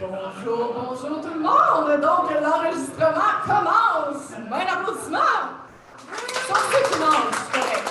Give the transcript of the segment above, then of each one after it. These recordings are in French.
Bonjour tout le monde! Donc, l'enregistrement commence! Un applaudissement! Sans ceux qui mangent, correct.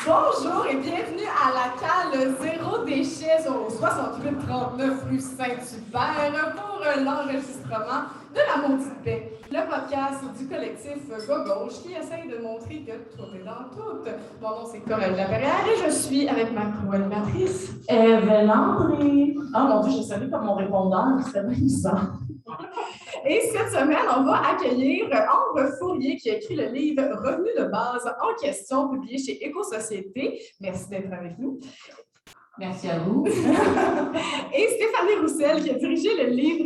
Bonjour et bienvenue à la cale Zéro Déchet au 6839 rue Saint-Hubert pour l'enregistrement de la Maudite Paix, le podcast du collectif Go-Gauche qui essaye de montrer que tout est dans tout. Mon nom c'est Coralie Laperrière et je suis avec ma co-animatrice Eve Landry. Oh mon Dieu, je savais comme mon répondeur, c'était bien ça. Et cette semaine, on va accueillir Ambre Fourier qui a écrit le livre Revenu de base en question, publié chez Éco-Société. Merci d'être avec nous. Merci à vous. Et Stéphanie Roussel qui a dirigé le livre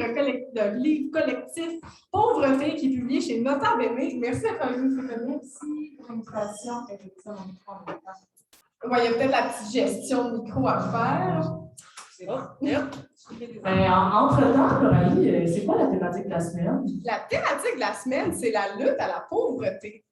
collectif Pauvreté qui est publié chez Nota Bene. Merci d'être avec nous, Stéphanie. Merci pour l'invitation. Ouais, il y a peut-être la petite gestion de micro à faire. C'est bon. Entre-temps, Coralie, c'est quoi la thématique de la semaine? La thématique de la semaine, c'est la lutte à la pauvreté.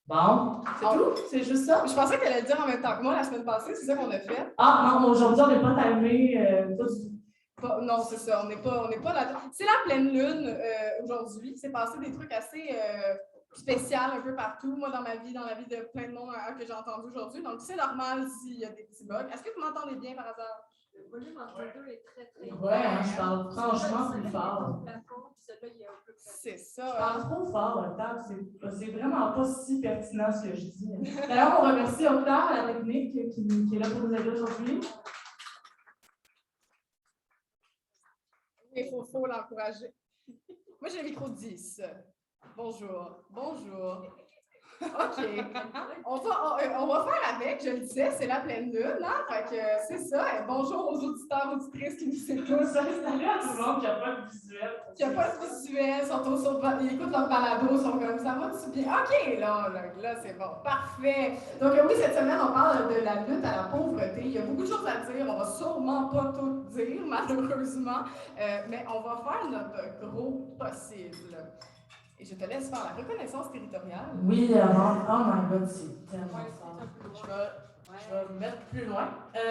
Bon, c'est tout? C'est juste ça? Je pensais qu'elle allait le dire en même temps que moi la semaine passée, c'est ça qu'on a fait. Ah non, aujourd'hui, on n'est pas timé, pas du tout. Non, c'est ça, on n'est pas là. C'est la pleine lune aujourd'hui. C'est passé des trucs assez spéciaux un peu partout. Moi, dans la vie de plein de monde que j'ai entendu aujourd'hui. Donc, c'est normal s'il y a des petits bugs. Est-ce que vous m'entendez bien par hasard? Le volume entre les deux est très Ouais, je parle franchement plus fort. C'est ça. Je parle trop fort, Octave. C'est vraiment pas si pertinent ce que je dis. D'ailleurs, on remercie Octave à la technique qui est là pour nous aider aujourd'hui. Il faut l'encourager. Moi, j'ai le micro 10. Bonjour. OK. On va faire avec, je le disais, c'est la pleine lune, hein? Fait que c'est ça. Et bonjour aux auditeurs, auditrices qui nous écoutent. Salut à tout le monde qui n'a pas de visuel. Ils écoutent leur balado, ils sont comme ça va-tu bien? OK, là, c'est bon. Parfait. Donc, oui, cette semaine, on parle de la lutte à la pauvreté. Il y a beaucoup de choses à dire. On va sûrement pas tout dire, malheureusement. Mais on va faire notre gros possible. Et je te laisse faire la reconnaissance territoriale. Oui, avant. Oh my God, c'est tellement fort. Je vais me mettre plus loin.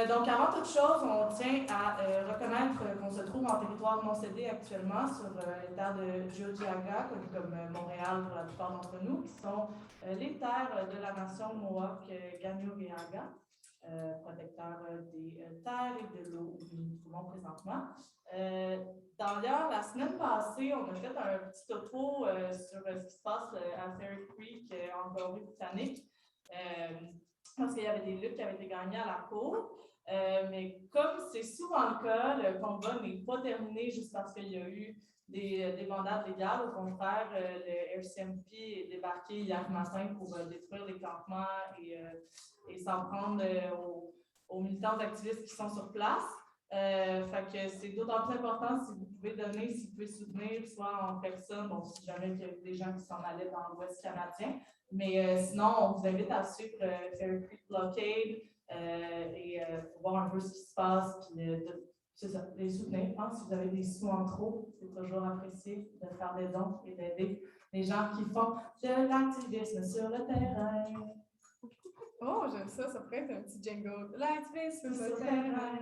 Donc, avant toute chose, on tient à reconnaître qu'on se trouve en territoire non cédé actuellement sur les terres de Tiohtià:ke, connu comme Montréal pour la plupart d'entre nous, qui sont les terres de la nation Mohawk Kanien'kehá:ka, protecteur des terres et de l'eau où nous nous trouvons présentement. D'ailleurs, la semaine passée, on a fait un petit topo sur ce qui se passe à Fairy Creek en Colombie-Britannique. Parce qu'il y avait des luttes qui avaient été gagnées à la cour. Mais comme c'est souvent le cas, le combat n'est pas terminé juste parce qu'il y a eu des bandades légales. Au contraire, le RCMP est débarqué hier matin pour détruire les campements et s'en prendre aux militants activistes qui sont sur place. Fait que c'est d'autant plus important si vous pouvez donner, si vous pouvez soutenir, soit en personne, bon, si jamais il y a des gens qui s'en allaient dans l'Ouest canadien. Mais sinon, on vous invite à suivre Fairy Creek Blockade et voir un peu ce qui se passe, puis c'est ça, les soutenir. Hein, si vous avez des sous en trop, c'est toujours apprécié de faire des dons et d'aider les gens qui font de l'activisme sur le terrain. Oh, j'aime ça, ça pourrait être un petit jingle. L'activisme sur le terrain.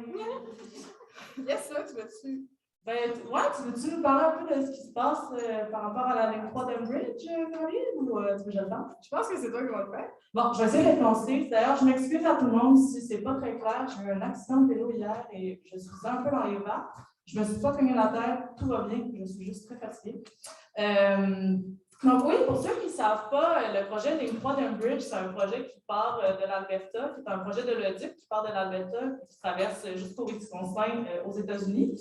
Yes, ça, tu veux-tu? Ben, ouais, tu veux-tu nous parler un peu de ce qui se passe par rapport à la ligne 3 d'Enbridge, Caroline, ou tu veux que j'attende? Je pense que c'est toi qui vas le faire. Bon, je vais essayer de penser. D'ailleurs, je m'excuse à tout le monde si c'est pas très clair. J'ai eu un accident de vélo hier et je suis un peu dans les vents. Je me suis pas cogné la tête, tout va bien, je suis juste très fatiguée. Donc oui, pour ceux qui ne savent pas, le projet Ligne 3 d'Enbridge, c'est un projet qui part de l'Alberta, qui est un projet de l'Oduc qui part de l'Alberta, qui traverse jusqu'au Wisconsin aux États-Unis.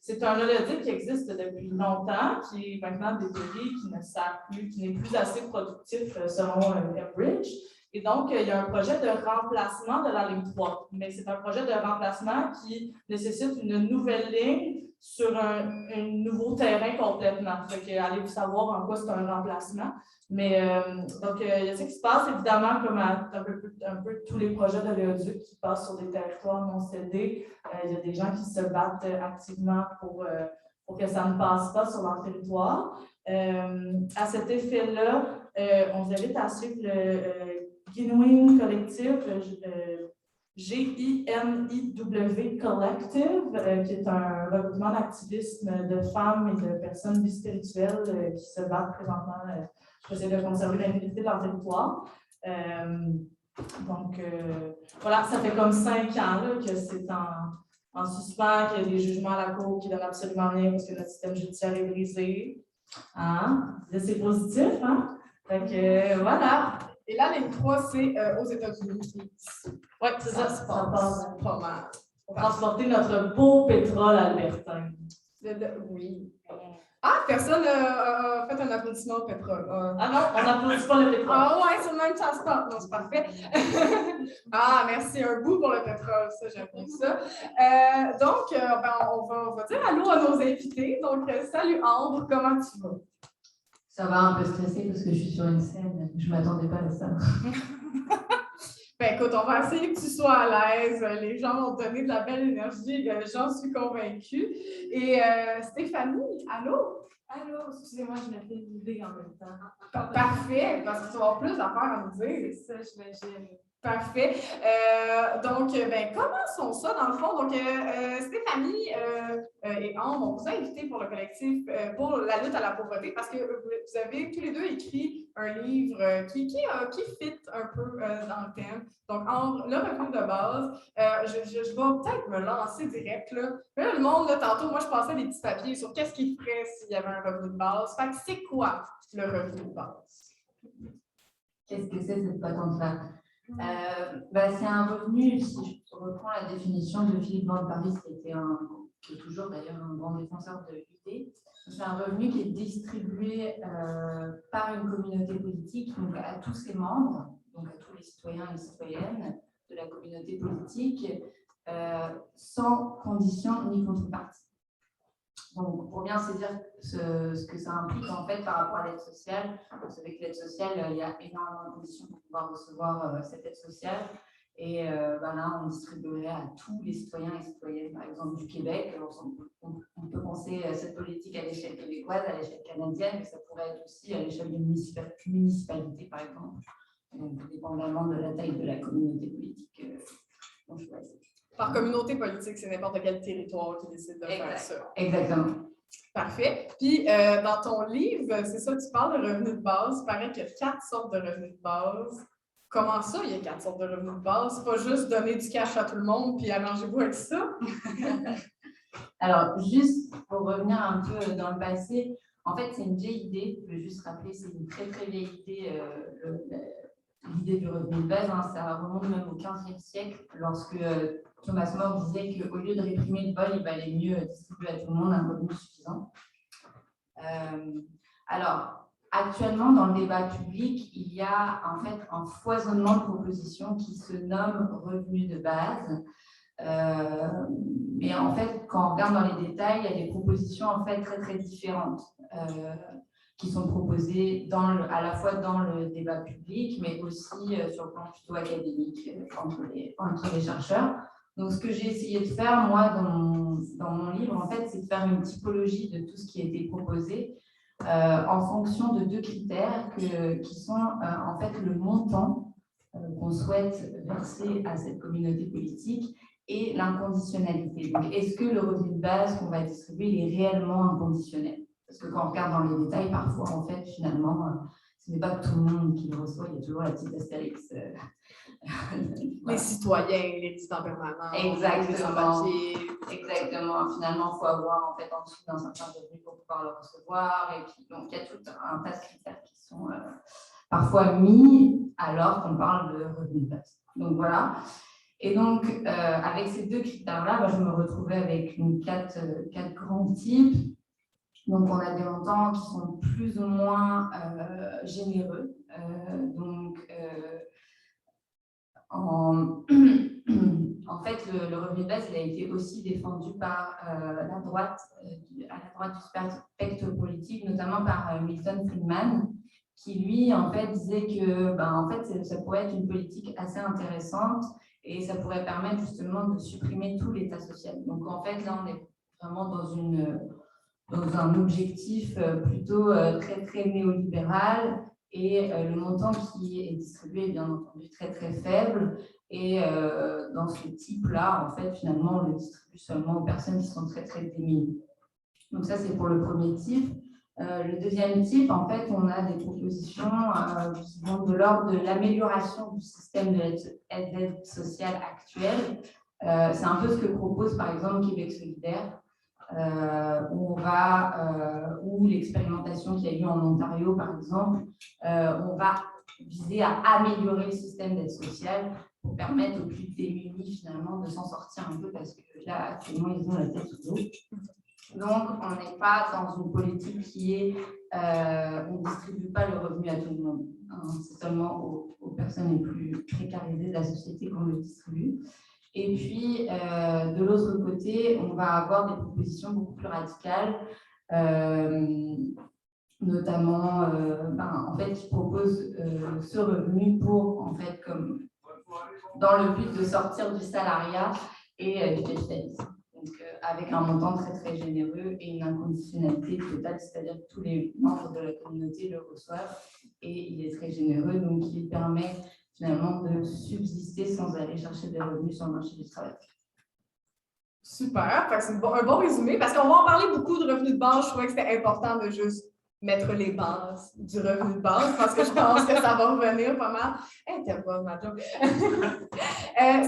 C'est un oléoduc qui existe depuis longtemps, qui est maintenant détruit, qui ne sert plus, qui n'est plus assez productif selon Enbridge. Et donc, il y a un projet de remplacement de la ligne 3, mais c'est un projet de remplacement qui nécessite une nouvelle ligne sur un nouveau terrain complètement. Fait que, allez-vous savoir en quoi c'est un remplacement. Mais donc, il y a ce qui se passe, évidemment, comme à un peu tous les projets de l'Oléoduc qui passent sur des territoires non cédés. Il y a des gens qui se battent activement pour que ça ne passe pas sur leur territoire. À cet effet-là, on vous invite à suivre le Guinouing collectif. GINIW Collective, qui est un regroupement d'activisme de femmes et de personnes bispirituelles qui se battent présentement pour essayer de conserver l'intégrité de leur territoire. Voilà, ça fait comme 5 ans là, que c'est en suspens, qu'il y a des jugements à la cour qui ne donnent absolument rien parce que notre système judiciaire est brisé. Hein? C'est positif, hein? Fait que, voilà. Et là, ligne 3, c'est aux États-Unis. Oui, c'est ça. Ça passe pas mal. Pour transporter notre beau pétrole albertain. Oui. Ah, personne a fait un applaudissement au pétrole. Ah non, on n'applaudit pas le pétrole. Ah ouais, c'est le même transport. Non, c'est parfait. Ah, merci. Un bout pour le pétrole, ça, j'aime bien ça. Donc, on va dire allô à nos invités. Donc, salut Ambre, comment tu vas? Ça va, un peu stressé parce que je suis sur une scène. Je ne m'attendais pas à ça. Ben écoute, on va essayer que tu sois à l'aise. Les gens vont te donner de la belle énergie. J'en suis convaincue. Et Stéphanie, allô? Allô, excusez-moi, je m'ai fait l'idée en même temps. Parfait, parce que tu vas avoir plus d'affaires à nous dire. C'est ça, j'imagine. Parfait. Donc, commençons ça dans le fond. Donc, Stéphanie et Ambre, on vous a invité pour le collectif pour la lutte à la pauvreté parce que vous avez tous les deux écrit un livre qui fit un peu dans le thème. Donc, Ambre, le revenu de base, je vais peut-être me lancer direct. Là, le monde, là, tantôt, moi, je passais des petits papiers sur qu'est-ce qu'il ferait s'il y avait un revenu de base. Fait que c'est quoi le revenu de base? Qu'est-ce que c'est cette patente-là? C'est un revenu, si je reprends la définition de Philippe Van Paris, qui est toujours d'ailleurs un grand défenseur de l'idée, c'est un revenu qui est distribué par une communauté politique, donc à tous ses membres, donc à tous les citoyens et citoyennes de la communauté politique, sans condition ni contrepartie. Donc, pour bien saisir ce que ça implique en fait par rapport à l'aide sociale, vous savez que l'aide sociale, il y a énormément de conditions pour pouvoir recevoir cette aide sociale. Et là, on distribuerait à tous les citoyens et citoyennes, par exemple, du Québec. Alors, on peut penser à cette politique à l'échelle québécoise, à l'échelle canadienne, mais ça pourrait être aussi à l'échelle d'une municipalité, par exemple, donc, dépendamment de la taille de la communauté politique dont je choisis. Par communauté politique, c'est n'importe quel territoire qui décide de faire ça. Exactement. Parfait. Puis, dans ton livre, c'est ça, tu parles de revenus de base. Il paraît qu'il y a 4 sortes de revenus de base. Comment ça, il y a 4 sortes de revenus de base? C'est pas juste donner du cash à tout le monde puis arrangez-vous avec ça? Alors, juste pour revenir un peu dans le passé, en fait, c'est une vieille idée. Je veux juste rappeler, c'est une très, très vieille idée. L'idée du revenu de base, ça remonte même au XVe siècle, lorsque Thomas More disait qu'au lieu de réprimer le vol, il valait mieux distribuer à tout le monde un revenu suffisant. Alors, actuellement, dans le débat public, il y a en fait un foisonnement de propositions qui se nomme revenu de base. Mais en fait, quand on regarde dans les détails, il y a des propositions en fait très, très différentes. Qui sont proposées à la fois dans le débat public, mais aussi sur le plan plutôt académique entre les chercheurs. Donc, ce que j'ai essayé de faire, moi, dans mon livre, en fait, c'est de faire une typologie de tout ce qui a été proposé en fonction de 2 critères qui sont en fait le montant qu'on souhaite verser à cette communauté politique et l'inconditionnalité. Donc, est-ce que le revenu de base qu'on va distribuer est réellement inconditionnel? Parce que quand on regarde dans les détails, parfois, en fait, finalement, ce n'est pas tout le monde qui le reçoit. Il y a toujours la petite astérix. Les citoyens, les résidents permanents. Exactement. Exactement. Finalement, il faut avoir, en fait, en dessous d'un certain revenu pour pouvoir le recevoir. Et puis, donc, il y a tout un tas de critères qui sont parfois mis alors qu'on parle de revenu de base. Donc, voilà. Et donc, avec ces 2 critères-là, je me retrouvais avec 4 grands types. Donc, on a des montants qui sont plus ou moins généreux. En fait, le revenu de base, il a été aussi défendu par la droite, à la droite du spectre politique, notamment par Milton Friedman, qui lui, en fait, disait que en fait, ça pourrait être une politique assez intéressante et ça pourrait permettre justement de supprimer tout l'État social. Donc, en fait, là, on est vraiment dans un objectif plutôt très, très néolibéral Et le montant qui est distribué est bien entendu très très faible. Et dans ce type-là, en fait, finalement, on le distribue seulement aux personnes qui sont très très démunies. Donc ça, c'est pour le premier type. Le deuxième type, en fait, on a des propositions qui vont de l'ordre de l'amélioration du système de l'aide sociale actuelle. C'est un peu ce que propose, par exemple, Québec solidaire, ou l'expérimentation qu'il y a eu en Ontario, par exemple. On va viser à améliorer le système d'aide sociale pour permettre aux plus démunis, finalement, de s'en sortir un peu, parce que là, actuellement, ils ont la tête sous l'eau. Donc, on n'est pas dans une politique qui est, on ne distribue pas le revenu à tout le monde. Hein, c'est seulement aux personnes les plus précarisées de la société qu'on le distribue. Et puis, de l'autre côté, on va avoir des propositions beaucoup plus radicales, notamment, en fait, qui proposent ce revenu pour, en fait, comme dans le but de sortir du salariat et du capitalisme. Donc, avec un montant très, très généreux et une inconditionnalité totale, c'est-à-dire que tous les membres de la communauté le reçoivent et il est très généreux, donc il permet finalement de subsister sans aller chercher des revenus sur le marché du travail. Super, c'est un bon résumé, parce qu'on va en parler beaucoup de revenus de base. Je trouvais que c'était important de juste mettre les bases du revenu de base, parce que je pense que ça va revenir pas mal. Hey, t'es bonne, ma job.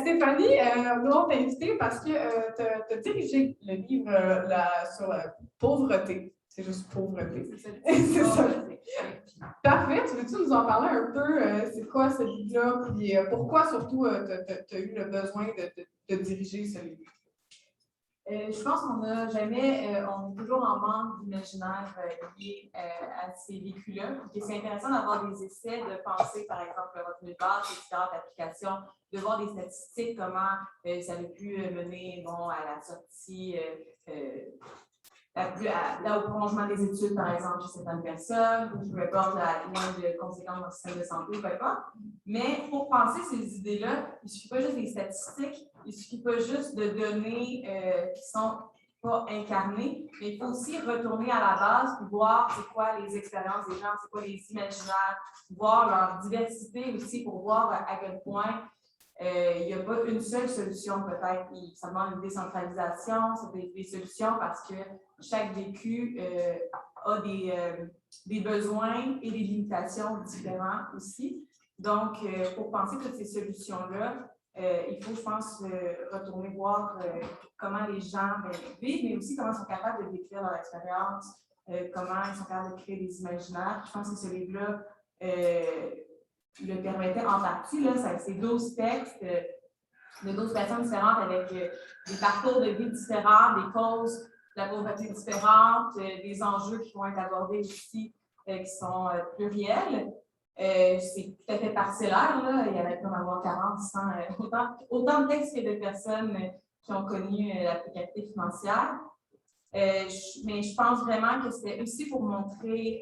Stéphanie, nous on t'a invité parce que tu as dirigé le livre sur la pauvreté. C'est juste pauvreté. C'est ça. Parfait. Veux-tu nous en parler un peu? C'est quoi ce livre-là? Puis pourquoi surtout tu as eu le besoin de diriger ce livre? Je pense qu'on n'a jamais, on est toujours en manque d'imaginaire lié à ces vécus-là. C'est intéressant d'avoir des essais, de penser, par exemple, le revenu de base, les différentes applications, de voir des statistiques, comment ça aurait pu mener à la sortie, au prolongement des études, par exemple, chez certaines personnes, ou peu importe la moins de conséquences dans le système de santé, peu importe. Mais pour penser ces idées-là, il ne suffit pas juste des statistiques, il ne suffit pas juste de données qui ne sont pas incarnées, mais il faut aussi retourner à la base pour voir c'est quoi les expériences des gens, c'est quoi les imaginaires, voir leur diversité aussi pour voir à quel point il n'y a pas une seule solution peut-être. Ça demande une décentralisation, c'est des solutions parce que chaque vécu a des besoins et des limitations différents aussi. Donc, pour penser toutes ces solutions-là, il faut, je pense, retourner voir comment les gens vivent, mais aussi comment ils sont capables de décrire leur expérience, comment ils sont capables de créer des imaginaires. Je pense que ce livre-là le permettait en partie. C'est 12 textes de 12 personnes différentes avec des parcours de vie différents, des causes de la pauvreté différentes, des enjeux qui vont être abordés ici qui sont pluriels. C'est tout à fait parcellaire, là. Il y avait comme avoir 40, 100, autant de textes que de personnes qui ont connu la précarité financière. Mais je pense vraiment que c'était aussi pour montrer,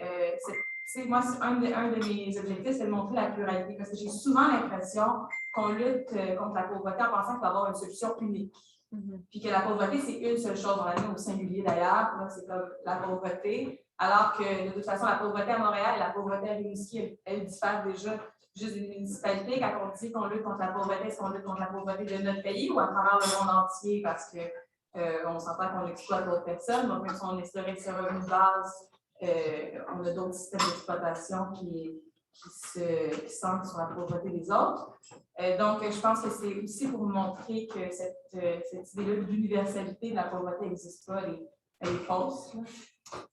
moi, un de mes objectifs, c'est de montrer la pluralité, parce que j'ai souvent l'impression qu'on lutte contre la pauvreté en pensant qu'il va y avoir une solution unique. Puis que la pauvreté, c'est une seule chose, on la met au singulier d'ailleurs, c'est comme la pauvreté. Alors que, de toute façon, la pauvreté à Montréal et la pauvreté à Rimouski, elle diffère déjà juste d'une municipalité. Quand on dit qu'on lutte contre la pauvreté, est-ce qu'on lutte contre la pauvreté de notre pays ou à travers le monde entier parce que on s'entend qu'on exploite d'autres personnes. Donc, même si on instaurait ce revenu de base, on a d'autres systèmes d'exploitation qui centrent sur la pauvreté des autres. Donc, je pense que c'est aussi pour montrer que cette idée-là d'universalité de la pauvreté n'existe pas, elle est fausse.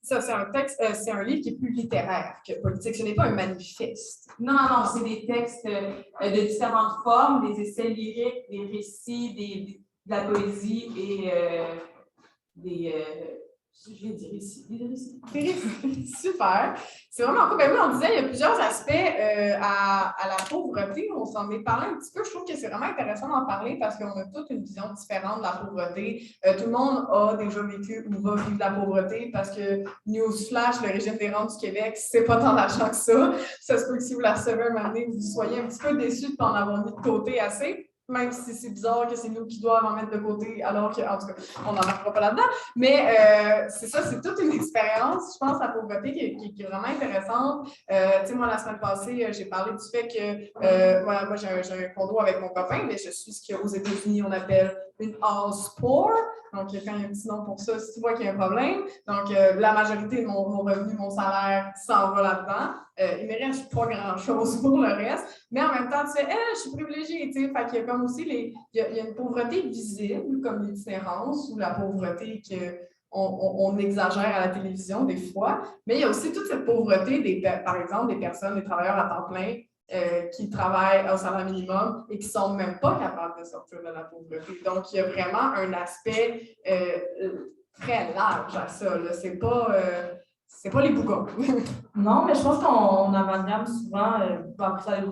Ça, c'est un texte, c'est un livre qui est plus littéraire que politique. Ce n'est pas un manifeste. Non, c'est des textes de différentes formes, des essais lyriques, des récits, de la poésie et je vais dire ici, des récits. Super. C'est vraiment cool. Ben oui, on disait, il y a plusieurs aspects à la pauvreté. On s'en est parlé un petit peu. Je trouve que c'est vraiment intéressant d'en parler parce qu'on a toute une vision différente de la pauvreté. Tout le monde a déjà vécu ou va vivre de la pauvreté parce que, newsflash, le régime des rentes du Québec, c'est pas tant d'argent que ça. Ça se peut que si vous la recevez un moment donné, vous soyez un petit peu déçus de ne pas en avoir mis de côté assez. même si c'est bizarre que c'est nous qui doivent en mettre de côté, alors que, en tout cas, on n'en marquera pas là-dedans. Mais c'est ça, c'est toute une expérience, je pense, la pauvreté qui est vraiment intéressante. Tu sais, moi, la semaine passée, j'ai parlé du fait que, moi j'ai un condo avec mon copain, mais je suis ce qu'aux États-Unis, on appelle une house poor. Donc, quand il y a un petit nom pour ça, si tu vois qu'il y a un problème. Donc, la majorité de mon revenu, mon salaire s'en va là-dedans. Il ne me reste pas grand-chose pour le reste. Mais en même temps, tu sais, je suis privilégiée, tu sais. Fait qu'il y a comme aussi il y a une pauvreté visible, comme l'itinérance ou la pauvreté qu'on exagère à la télévision des fois. Mais il y a aussi toute cette pauvreté, par exemple, des personnes, des travailleurs à temps plein qui travaillent au salaire minimum et qui ne sont même pas capables de sortir de la pauvreté. Donc, il y a vraiment un aspect très large à ça. C'est pas les bougons. Non, mais je pense qu'on amalgame souvent,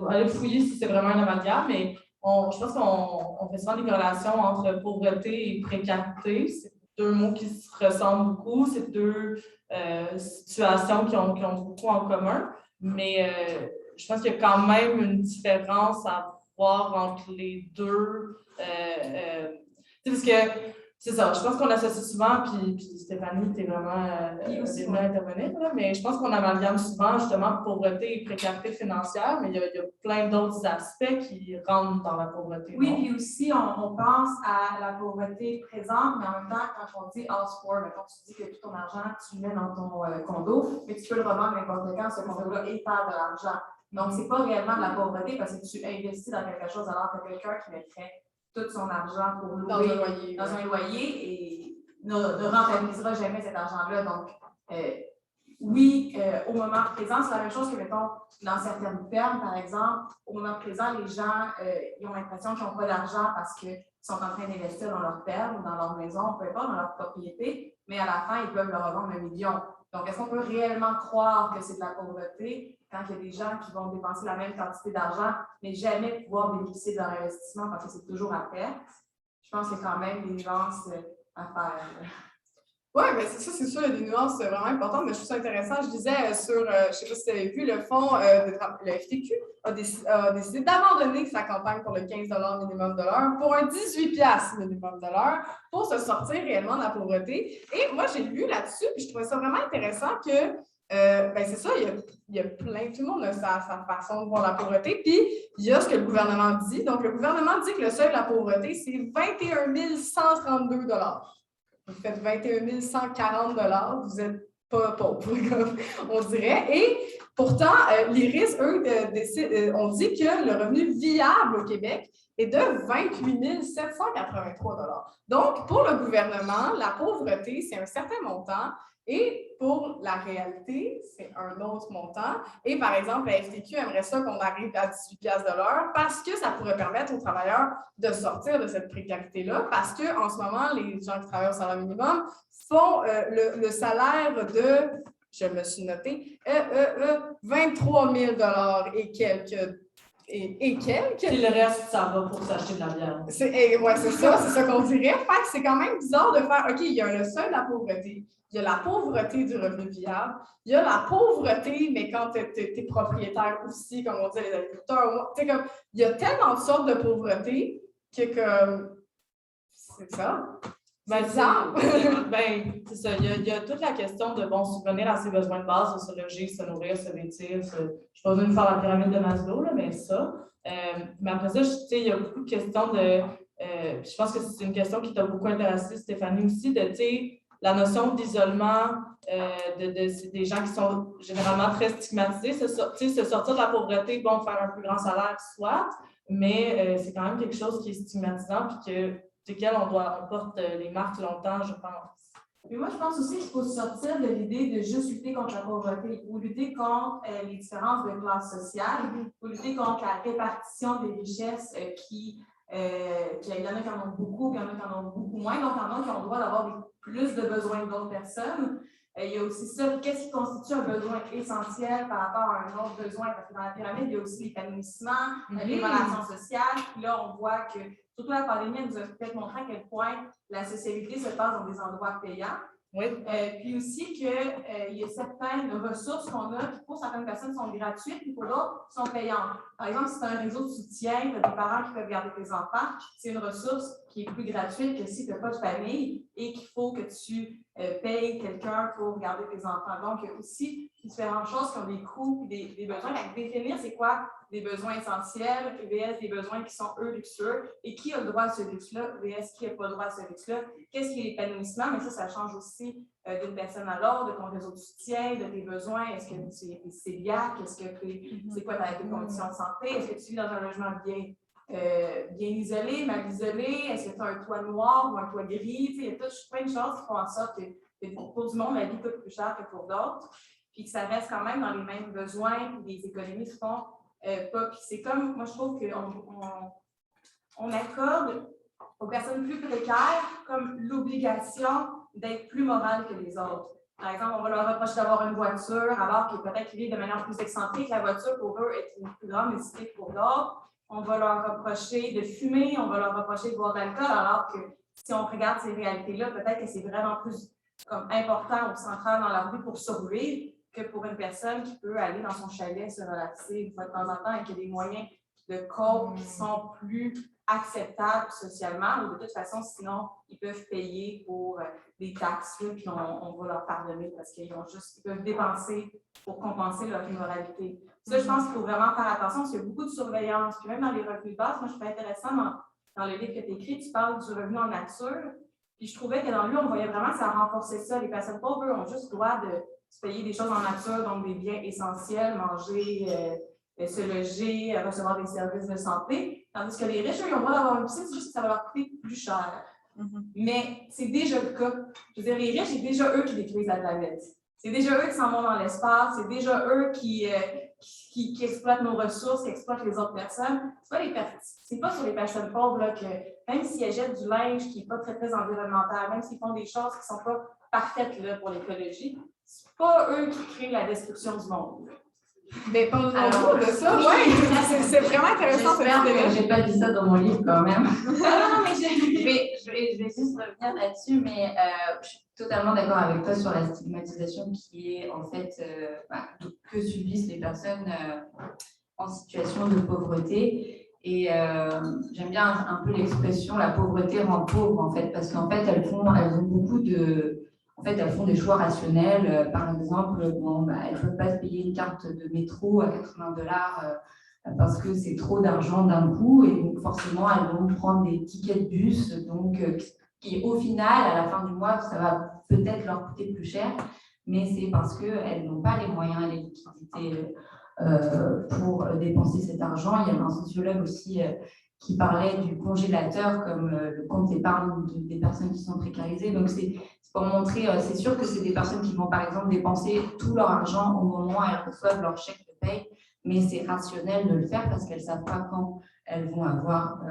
aller fouiller si c'est vraiment un amalgame, mais je pense qu'on fait souvent des corrélations entre pauvreté et précarité. C'est deux mots qui se ressemblent beaucoup, c'est deux situations qui ont beaucoup en commun, mais je pense qu'il y a quand même une différence à voir entre les deux. Parce que c'est ça, je pense qu'on associe souvent, puis Stéphanie, tu es vraiment bienvenue à intervenir, là, mais je pense qu'on amalgame souvent justement pauvreté et précarité financière, mais il y a plein d'autres aspects qui rentrent dans la pauvreté. Oui, puis aussi, on pense à la pauvreté présente, mais en même temps, quand on dit house poor, quand tu dis que tout ton argent, tu le mets dans ton condo, mais tu peux le revendre n'importe quand, ce condo-là, et faire de l'argent. Donc, ce n'est pas réellement de la pauvreté parce que tu investis dans quelque chose alors que quelqu'un qui mettrait tout son argent pour louer dans un loyer et ne rentabilisera jamais cet argent-là. Donc, oui, au moment présent, c'est la même chose que, mettons, dans certaines fermes, par exemple, au moment présent, les gens ils ont l'impression qu'ils n'ont pas d'argent parce qu'ils sont en train d'investir dans leur ferme, dans leur maison, peu importe, dans leur propriété, mais à la fin, ils peuvent le revendre 1 million. Donc, est-ce qu'on peut réellement croire que c'est de la pauvreté quand il y a des gens qui vont dépenser la même quantité d'argent, mais jamais pouvoir bénéficier de leur investissement parce que c'est toujours à perte? Je pense qu'il y a quand même des nuances à faire. Oui, mais c'est ça, c'est sûr, il y a des nuances vraiment importantes, mais je trouve ça intéressant. Je disais je ne sais pas si tu avais vu, le fonds, le FTQ a décidé d'abandonner sa campagne pour le 15 minimum de l'heure pour un 18 minimum de l'heure pour se sortir réellement de la pauvreté. Et moi, j'ai lu là-dessus, puis je trouvais ça vraiment intéressant que, c'est ça, il y a plein, tout le monde a sa façon de voir la pauvreté, puis il y a ce que le gouvernement dit. Donc, le gouvernement dit que le seuil de la pauvreté, c'est 21 132 $. Vous faites 21 140 $, vous n'êtes pas pauvre, on dirait. Et pourtant, l'IRIS, eux, ont dit que le revenu viable au Québec est de 28 783 $. Donc, pour le gouvernement, la pauvreté, c'est un certain montant. Et pour la réalité, c'est un autre montant. Et par exemple, la FTQ aimerait ça qu'on arrive à 18 $ de l'heure parce que ça pourrait permettre aux travailleurs de sortir de cette précarité-là. Parce qu'en ce moment, les gens qui travaillent au salaire minimum font le salaire de, je me suis noté, 23 000 $ et quelques. Et quelques. Puis le reste, ça va pour s'acheter de la bière. Oui, c'est ça qu'on dirait. Fait que c'est quand même bizarre de faire, OK, il y a le seuil de la pauvreté, il y a la pauvreté du revenu viable, il y a la pauvreté, mais quand tu es propriétaire aussi, comme on dit les agriculteurs, comme, il y a tellement de sortes de pauvreté que comme, c'est ça. C'est ça. Il y a toute la question de subvenir à ses besoins de base, de se loger, se nourrir, se vêtir. Je ne suis pas venue faire la pyramide de Maslow, là, mais ça. Mais après ça, il y a beaucoup de questions de. Je pense que c'est une question qui t'a beaucoup intéressé, Stéphanie, aussi, de la notion d'isolement, des gens qui sont généralement très stigmatisés. Se sortir de la pauvreté, faire un plus grand salaire, soit, mais c'est quand même quelque chose qui est stigmatisant puis desquels on porte les marques longtemps, je pense. Puis moi, je pense aussi qu'il faut sortir de l'idée de juste lutter contre la pauvreté ou lutter contre les différences de classe sociale ou lutter contre la répartition des richesses qu'il y en a qui en ont beaucoup, puis il y en a qui en ont beaucoup moins. Donc, il y en a qui ont le droit d'avoir plus de besoins que d'autres personnes. Il y a aussi ça, qu'est-ce qui constitue un besoin essentiel par rapport à un autre besoin? Parce que dans la pyramide, il y a aussi l'épanouissement, les relations sociales. Puis là, on voit que, surtout la pandémie, elle nous a peut-être montré à quel point la socialité se passe dans des endroits payants. Oui. Puis aussi qu'il y a certaines ressources qu'on a qui, pour certaines personnes, sont gratuites, puis pour d'autres, sont payantes. Par exemple, si tu as un réseau de soutien, tu as des parents qui peuvent garder tes enfants, c'est une ressource qui est plus gratuite que si tu n'as pas de famille et qu'il faut que tu payes quelqu'un pour garder tes enfants. Donc, il y a aussi différentes choses qui ont des coûts et des besoins. Donc, définir c'est quoi des besoins essentiels, vs des besoins qui sont, eux, luxueux, et qui a le droit à ce luxe-là, vs qui n'a pas le droit à ce luxe-là. Qu'est-ce qui est l'épanouissement? Mais ça change aussi d'une personne à l'autre, de ton réseau de soutien, de tes besoins. Est-ce que tu es cœliaque? Est-ce que c'est quoi tes conditions de santé? Est-ce que tu vis dans un logement bien isolé, mal isolé? Est-ce que tu as un toit noir ou un toit gris? Il y a plein de choses qui font en sorte que pour du monde, la vie coûte plus cher que pour d'autres. Puis que ça reste quand même dans les mêmes besoins, puis les économies se font pas. Puis c'est comme, moi je trouve qu'on accorde aux personnes plus précaires comme l'obligation d'être plus morales que les autres. Par exemple, on va leur reprocher d'avoir une voiture, alors que peut-être qu'ils vivent de manière plus excentrique. La voiture, pour eux, est une plus grande nécessité que pour d'autres. On va leur reprocher de fumer, on va leur reprocher de boire de l'alcool, alors que si on regarde ces réalités-là, peut-être que c'est vraiment plus comme important ou central dans leur vie pour survivre que pour une personne qui peut aller dans son chalet se relaxer une fois de temps en temps et qui a des moyens de cope qui sont plus acceptables socialement, ou de toute façon, sinon, ils peuvent payer pour des taxes, puis on va leur pardonner parce qu'ils peuvent dépenser pour compenser leur immoralité. Ça, je pense qu'il faut vraiment faire attention parce qu'il y a beaucoup de surveillance. Puis même dans les revenus de base, moi, je trouve intéressant dans le livre que tu écris, tu parles du revenu en nature. Puis je trouvais que dans lui, on voyait vraiment que ça renforçait ça. Les personnes pauvres, eux, ont juste le droit de se payer des choses en nature, donc des biens essentiels, manger, se loger, recevoir des services de santé. Tandis que les riches, eux, ils ont le droit d'avoir une piscine, c'est juste que ça va leur coûter plus cher. Mais c'est déjà le cas. Je veux dire, les riches, c'est déjà eux qui détruisent la planète. C'est déjà eux qui s'en vont dans l'espace, c'est déjà eux qui exploitent nos ressources, qui exploitent les autres personnes. C'est pas sur les personnes pauvres là, que même s'ils jettent du linge qui n'est pas très, très environnemental, même s'ils font des choses qui ne sont pas parfaites là, pour l'écologie, c'est pas eux qui créent la destruction du monde. Mais parlons de ça. Oui, c'est vraiment intéressant. J'espère que je n'ai pas dit ça dans mon livre quand même. Non, mais je vais juste revenir là-dessus, mais je suis totalement d'accord avec toi sur la stigmatisation qui est en fait que subissent les personnes en situation de pauvreté. Et j'aime bien un peu l'expression la pauvreté rend pauvre en fait, parce qu'en fait elles ont beaucoup de. En fait, elles font des choix rationnels. Par exemple, elles ne peuvent pas se payer une carte de métro à $80 parce que c'est trop d'argent d'un coup. Et donc, forcément, elles vont prendre des tickets de bus. Donc, qui, au final, à la fin du mois, ça va peut-être leur coûter plus cher. Mais c'est parce qu'elles n'ont pas les moyens et les liquidités pour dépenser cet argent. Il y avait un sociologue aussi qui parlait du congélateur comme le compte épargne des personnes qui sont précarisées. Donc, c'est pour montrer, c'est sûr que c'est des personnes qui vont, par exemple, dépenser tout leur argent au moment où elles reçoivent leur chèque de paye, mais c'est rationnel de le faire parce qu'elles ne savent pas quand elles vont avoir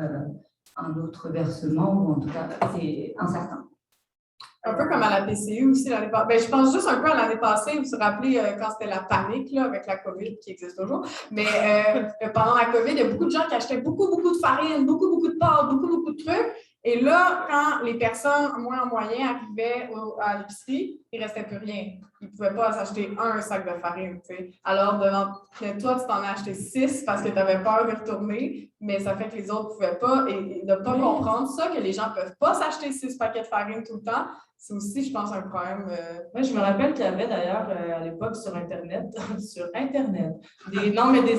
un autre versement, ou en tout cas, c'est incertain. Un peu comme à la PCU aussi l'année passée. Ben, je pense juste un peu à l'année passée, vous vous rappelez quand c'était la panique là, avec la COVID qui existe toujours. Mais pendant la COVID, il y a beaucoup de gens qui achetaient beaucoup de farine, beaucoup de pâtes, beaucoup de trucs. Et là, quand les personnes moins en moyen arrivaient à l'épicerie, il ne restait plus rien. Ils ne pouvaient pas s'acheter un sac de farine. T'sais. Alors, que toi, tu t'en as acheté 6 parce que tu avais peur de retourner, mais ça fait que les autres ne pouvaient pas. Et de ne pas comprendre ça, que les gens ne peuvent pas s'acheter 6 paquets de farine tout le temps, c'est aussi, je pense, un problème. Moi, je me rappelle qu'il y avait d'ailleurs à l'époque sur Internet, des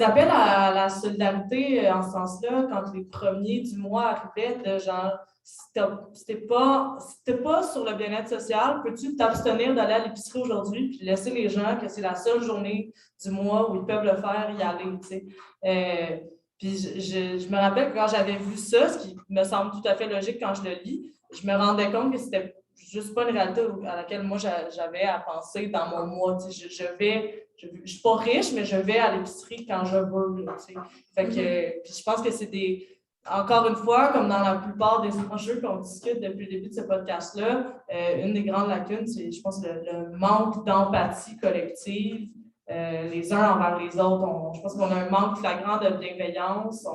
appels à la solidarité en ce sens-là, quand les premiers du mois arrivaient, de genre, si t'es pas sur le bien-être social, peux-tu t'abstenir d'aller à l'épicerie aujourd'hui puis laisser les gens que c'est la seule journée du mois où ils peuvent le faire, y aller, tu sais. Puis je me rappelle que quand j'avais vu ça, ce qui me semble tout à fait logique quand je le lis, je me rendais compte que c'était juste pas une réalité à laquelle moi j'avais à penser dans mon mois. Tu sais, je suis pas riche, mais je vais à l'épicerie quand je veux. Tu sais. Fait que, puis je pense que c'est encore une fois, comme dans la plupart des enjeux qu'on discute depuis le début de ce podcast-là, une des grandes lacunes, c'est, je pense, le manque d'empathie collective, les uns envers les autres. Je pense qu'on a un manque flagrant de bienveillance.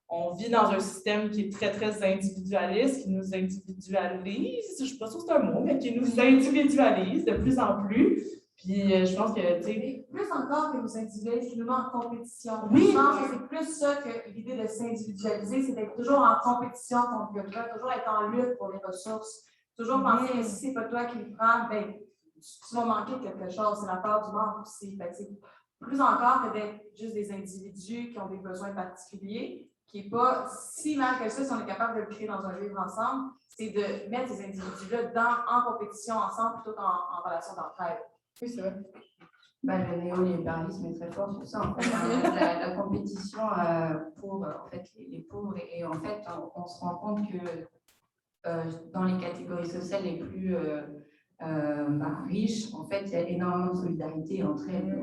on vit dans un système qui est très, très individualiste, qui nous individualise, je ne sais pas si c'est un mot, mais qui nous individualise de plus en plus. Puis je pense que, tu sais... Plus encore que nous individualiser, qui nous met en compétition. Oui. Je pense que c'est plus ça que l'idée de s'individualiser, c'est d'être toujours en compétition contre quelqu'un, toujours être en lutte pour les ressources, toujours penser que si c'est pas toi qui le prends, ben, tu vas manquer quelque chose. C'est la peur du manque aussi. Fait que c'est plus encore que d'être juste des individus qui ont des besoins particuliers, qui n'est pas si mal que ça si on est capable de le créer dans un vivre ensemble, c'est de mettre ces individus-là en compétition ensemble plutôt qu'en relation d'entraide. Oui, c'est vrai. Bah, le néolibéralisme est très fort sur ça. En fait, la compétition pour en fait, les pauvres. Et en fait, on se rend compte que dans les catégories sociales les plus riches, en fait, il y a énormément de solidarité entre elles.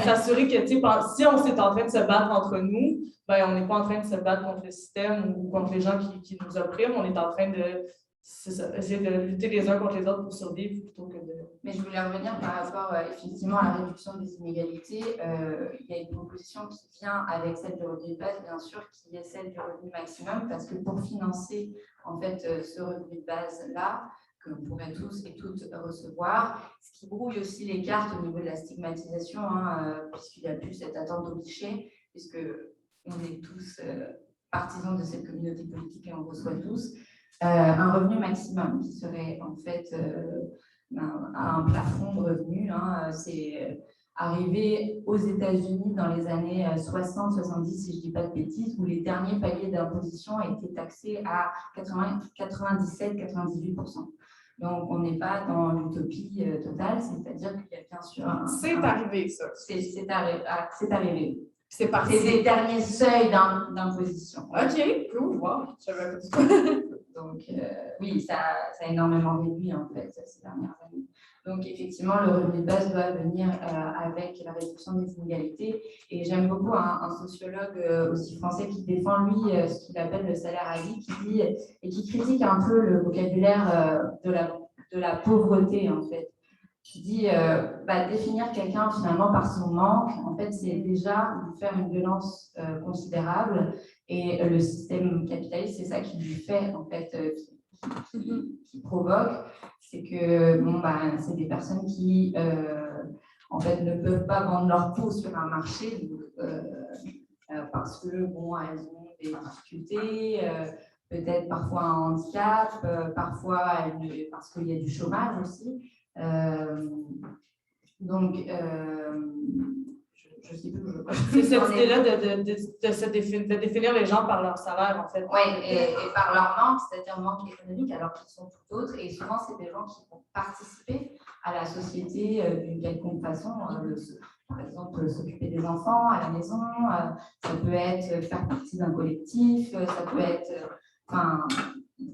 S'assurer que si on est en train de se battre entre nous, ben, on n'est pas en train de se battre contre le système ou contre les gens qui nous oppriment. On est en train de essayer de lutter les uns contre les autres pour survivre plutôt que de... Mais je voulais revenir par rapport effectivement à la réduction des inégalités. Il y a une proposition qui vient avec celle du revenu de base, bien sûr, qui est celle du revenu maximum, parce que pour financer en fait ce revenu de base-là, que l'on pourrait tous et toutes recevoir, ce qui brouille aussi les cartes au niveau de la stigmatisation, puisqu'il n'y a plus cette attente au guichet, puisque on est tous partisans de cette communauté politique et on reçoit tous. Un revenu maximum qui serait en fait un plafond de revenus. C'est arrivé aux États-Unis dans les années 60-70, si je ne dis pas de bêtises, où les derniers paliers d'imposition étaient taxés à 97-98%. Donc, on n'est pas dans l'utopie totale, c'est-à-dire qu'il y a bien sûr C'est arrivé, ça. C'est arrivé. C'est parti. C'est les derniers seuils d'imposition. OK, cool, wow. Donc, oui, ça a énormément réduit, en fait, ces dernières années. Donc, effectivement, le revenu de base doit venir avec la réduction des inégalités. Et j'aime beaucoup un sociologue aussi français qui défend, lui, ce qu'il appelle le salaire à vie, qui dit, et qui critique un peu le vocabulaire de la pauvreté, en fait. Qui dit définir quelqu'un finalement par son manque, en fait, c'est déjà lui faire une violence considérable. Et le système capitaliste, c'est ça qui lui fait, en fait, qui provoque, c'est que c'est des personnes qui, en fait, ne peuvent pas vendre leur peau sur un marché parce que, elles ont des difficultés, peut-être parfois un handicap, parfois parce qu'il y a du chômage aussi. Donc, je sais plus. C'est cette idée-là de définir les gens par leur salaire, en fait. Oui, et par leur manque, c'est-à-dire manque économique, alors qu'ils sont tout autres. Et souvent, c'est des gens qui vont participer à la société d'une quelconque façon. Par exemple, s'occuper des enfants à la maison, ça peut être faire partie d'un collectif, ça peut être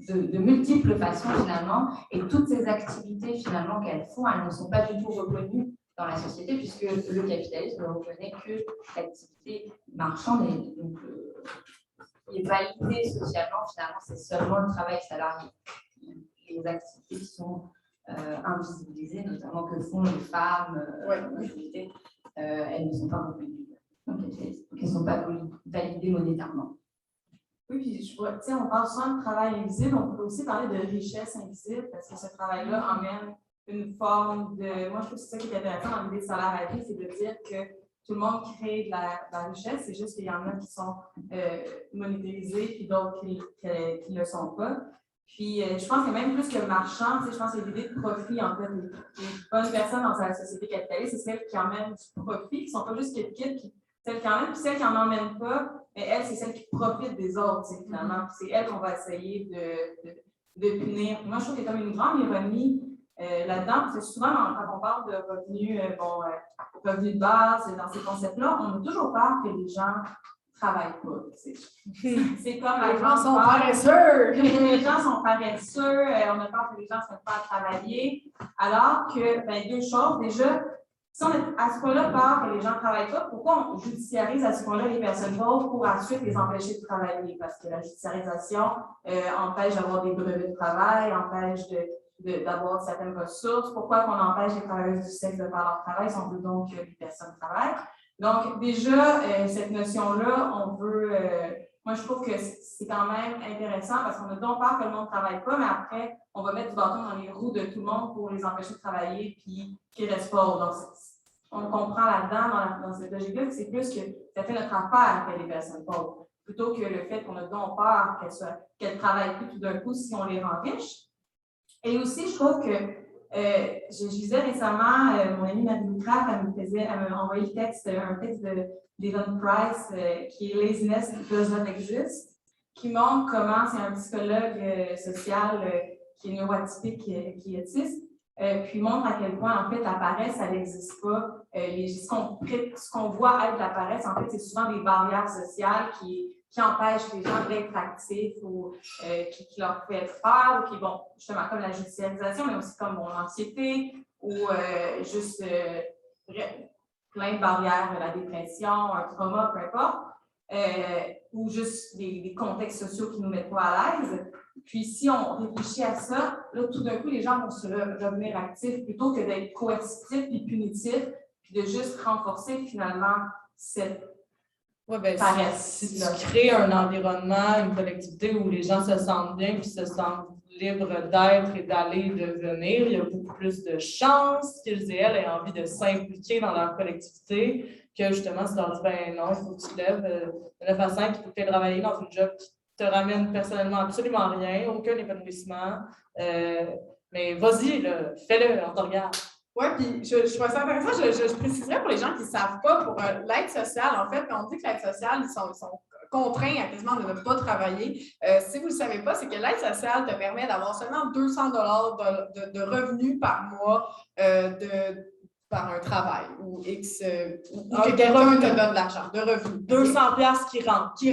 de multiples façons finalement. Et toutes ces activités finalement qu'elles font, elles ne sont pas du tout reconnues dans la société, puisque le capitalisme ne reconnaît que l'activité marchande et donc qui est validée socialement, finalement, c'est seulement le travail salarié. Les activités qui sont invisibilisées, notamment que font les femmes, elles ne sont pas reconnues. Donc, elles ne sont pas validées monétairement. Oui, puis on parle souvent de travail invisible, on peut aussi parler de richesse invisible, parce que ce travail-là emmène une forme de... Moi, je trouve que c'est ça qui est intéressant dans l'idée de salaire à vie, c'est de dire que tout le monde crée de la richesse, c'est juste qu'il y en a qui sont monétarisés, puis d'autres qui ne le sont pas. Puis, je pense que même plus que marchand, je pense que l'idée de profit, en fait, les bonnes personnes dans la société capitaliste, c'est celles qui emmènent du profit, qui ne sont pas juste celles qui emmènent, puis celles qui n'en emmènent pas, mais elles, c'est celles qui profitent des autres, finalement. Puis c'est elles qu'on va essayer de punir. Moi, je trouve qu'il y a comme une grande ironie là-dedans, parce que souvent, quand on parle de revenus, revenus de base, dans ces concepts-là, on a toujours peur que les gens ne travaillent pas. C'est comme les gens sont paresseux. Les gens sont paresseux, on a peur que les gens ne se mettent pas à travailler. Alors que, deux choses, déjà, si on est à ce point-là peur que les gens ne travaillent pas, pourquoi on judiciarise à ce point-là les personnes pauvres pour ensuite les empêcher de travailler? Parce que la judiciarisation empêche d'avoir des brevets de travail, empêche d'avoir certaines ressources. Pourquoi qu'on empêche les travailleuses du sexe de faire leur travail si on veut donc que les personnes travaillent? Donc, déjà, cette notion-là, on veut... moi, je trouve que c'est quand même intéressant parce qu'on a donc peur que le monde ne travaille pas, mais après, on va mettre du bâton dans les roues de tout le monde pour les empêcher de travailler puis qu'ils restent pauvres. Donc, on comprend là-dedans, dans cette logique-là, que c'est plus que ça fait notre affaire que les personnes pauvres, plutôt que le fait qu'on a donc peur qu'elles ne travaillent plus tout d'un coup si on les rend riches. Et aussi, je trouve que je lisais récemment, mon amie Madeline Craft, elle m'a envoyé un texte d'Evan Price qui est Laziness Does Not Exist, qui montre comment c'est un psychologue social qui est neuroatypique, qui est autiste, puis montre à quel point, en fait, la paresse, elle n'existe pas. Ce qu'on voit être la paresse, en fait, c'est souvent des barrières sociales qui empêchent les gens d'être actifs ou qui leur fait peur, ou qui, bon, justement, comme la judiciarisation, mais aussi comme l'anxiété ou juste plein de barrières, la dépression, un trauma, peu importe, ou juste des contextes sociaux qui ne nous mettent pas à l'aise. Puis, si on réfléchit à ça, là, tout d'un coup, les gens vont se revenir actifs plutôt que d'être coercitifs et punitifs, puis de juste renforcer finalement cette paresse. Si tu crées un environnement, une collectivité où les gens se sentent bien puis se sentent libres d'être et d'aller et de venir, il y a beaucoup plus de chances qu'ils et elles aient envie de s'impliquer dans leur collectivité que justement, si tu leur dis, ben non, il faut que tu te lèves de 9 à 5, il faut que tu aies travaillé dans une job qui te ramène personnellement absolument rien, aucun épanouissement. Mais vas-y, fais-le, on te regarde. Oui, puis je trouve ça intéressant. Je préciserais pour les gens qui ne savent pas, pour l'aide sociale, en fait, on dit que l'aide sociale, ils sont contraints à quasiment de ne pas travailler. Si vous ne le savez pas, c'est que l'aide sociale te permet d'avoir seulement 200 $ de revenus par mois par un travail ou X, ou que quelqu'un te donne de l'argent, de revenus. 200$ qui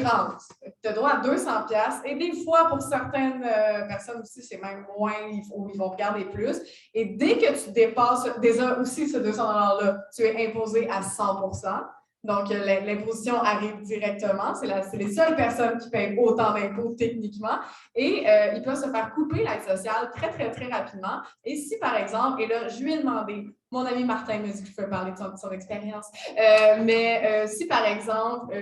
rentrent. Tu as droit à 200$. Et des fois, pour certaines personnes aussi, c'est même moins, ils vont regarder plus. Et dès que tu dépasses déjà aussi ce 200$-là, tu es imposé à 100%. Donc, l'imposition arrive directement. C'est les seules personnes qui payent autant d'impôts techniquement. Et ils peuvent se faire couper l'aide sociale très, très, très rapidement. Et si, par exemple, et là, je lui ai demandé, mon ami Martin me dit qu'il peut parler de son expérience, mais si, par exemple,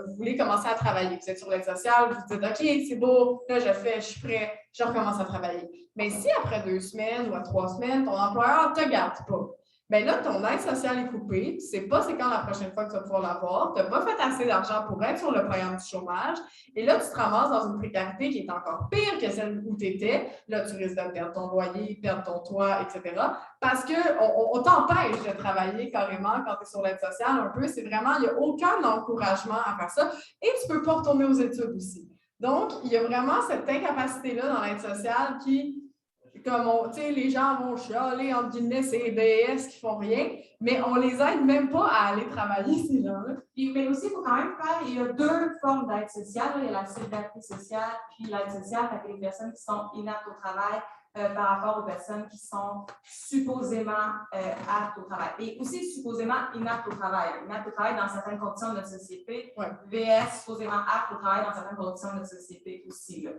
vous voulez commencer à travailler, vous êtes sur l'aide sociale, vous dites, OK, c'est beau, là, je suis prêt, je recommence à travailler. Mais si, après 2 semaines ou à 3 semaines, ton employeur ne te garde pas, bien là, ton aide sociale est coupée. Tu ne sais pas c'est quand la prochaine fois que tu vas pouvoir l'avoir. Tu n'as pas fait assez d'argent pour être sur le programme du chômage. Et là, tu te ramasses dans une précarité qui est encore pire que celle où tu étais. Là, tu risques de perdre ton loyer, perdre ton toit, etc. Parce qu'on t'empêche de travailler carrément quand tu es sur l'aide sociale un peu. C'est vraiment, il n'y a aucun encouragement à faire ça. Et tu ne peux pas retourner aux études aussi. Donc, il y a vraiment cette incapacité-là dans l'aide sociale qui... Comme les gens vont chialer, entre guillemets, c'est les BS qui font rien, mais on les aide même pas à aller travailler, ces gens-là. Mais aussi, il faut quand même faire, il y a 2 formes d'aide sociale. Il y a la solidarité sociale, puis l'aide sociale avec les personnes qui sont inaptes au travail par rapport aux personnes qui sont supposément aptes au travail. Et aussi supposément inaptes au travail. Inaptes au travail dans certaines conditions de notre société, VS supposément aptes au travail dans certaines conditions de notre société aussi. Là.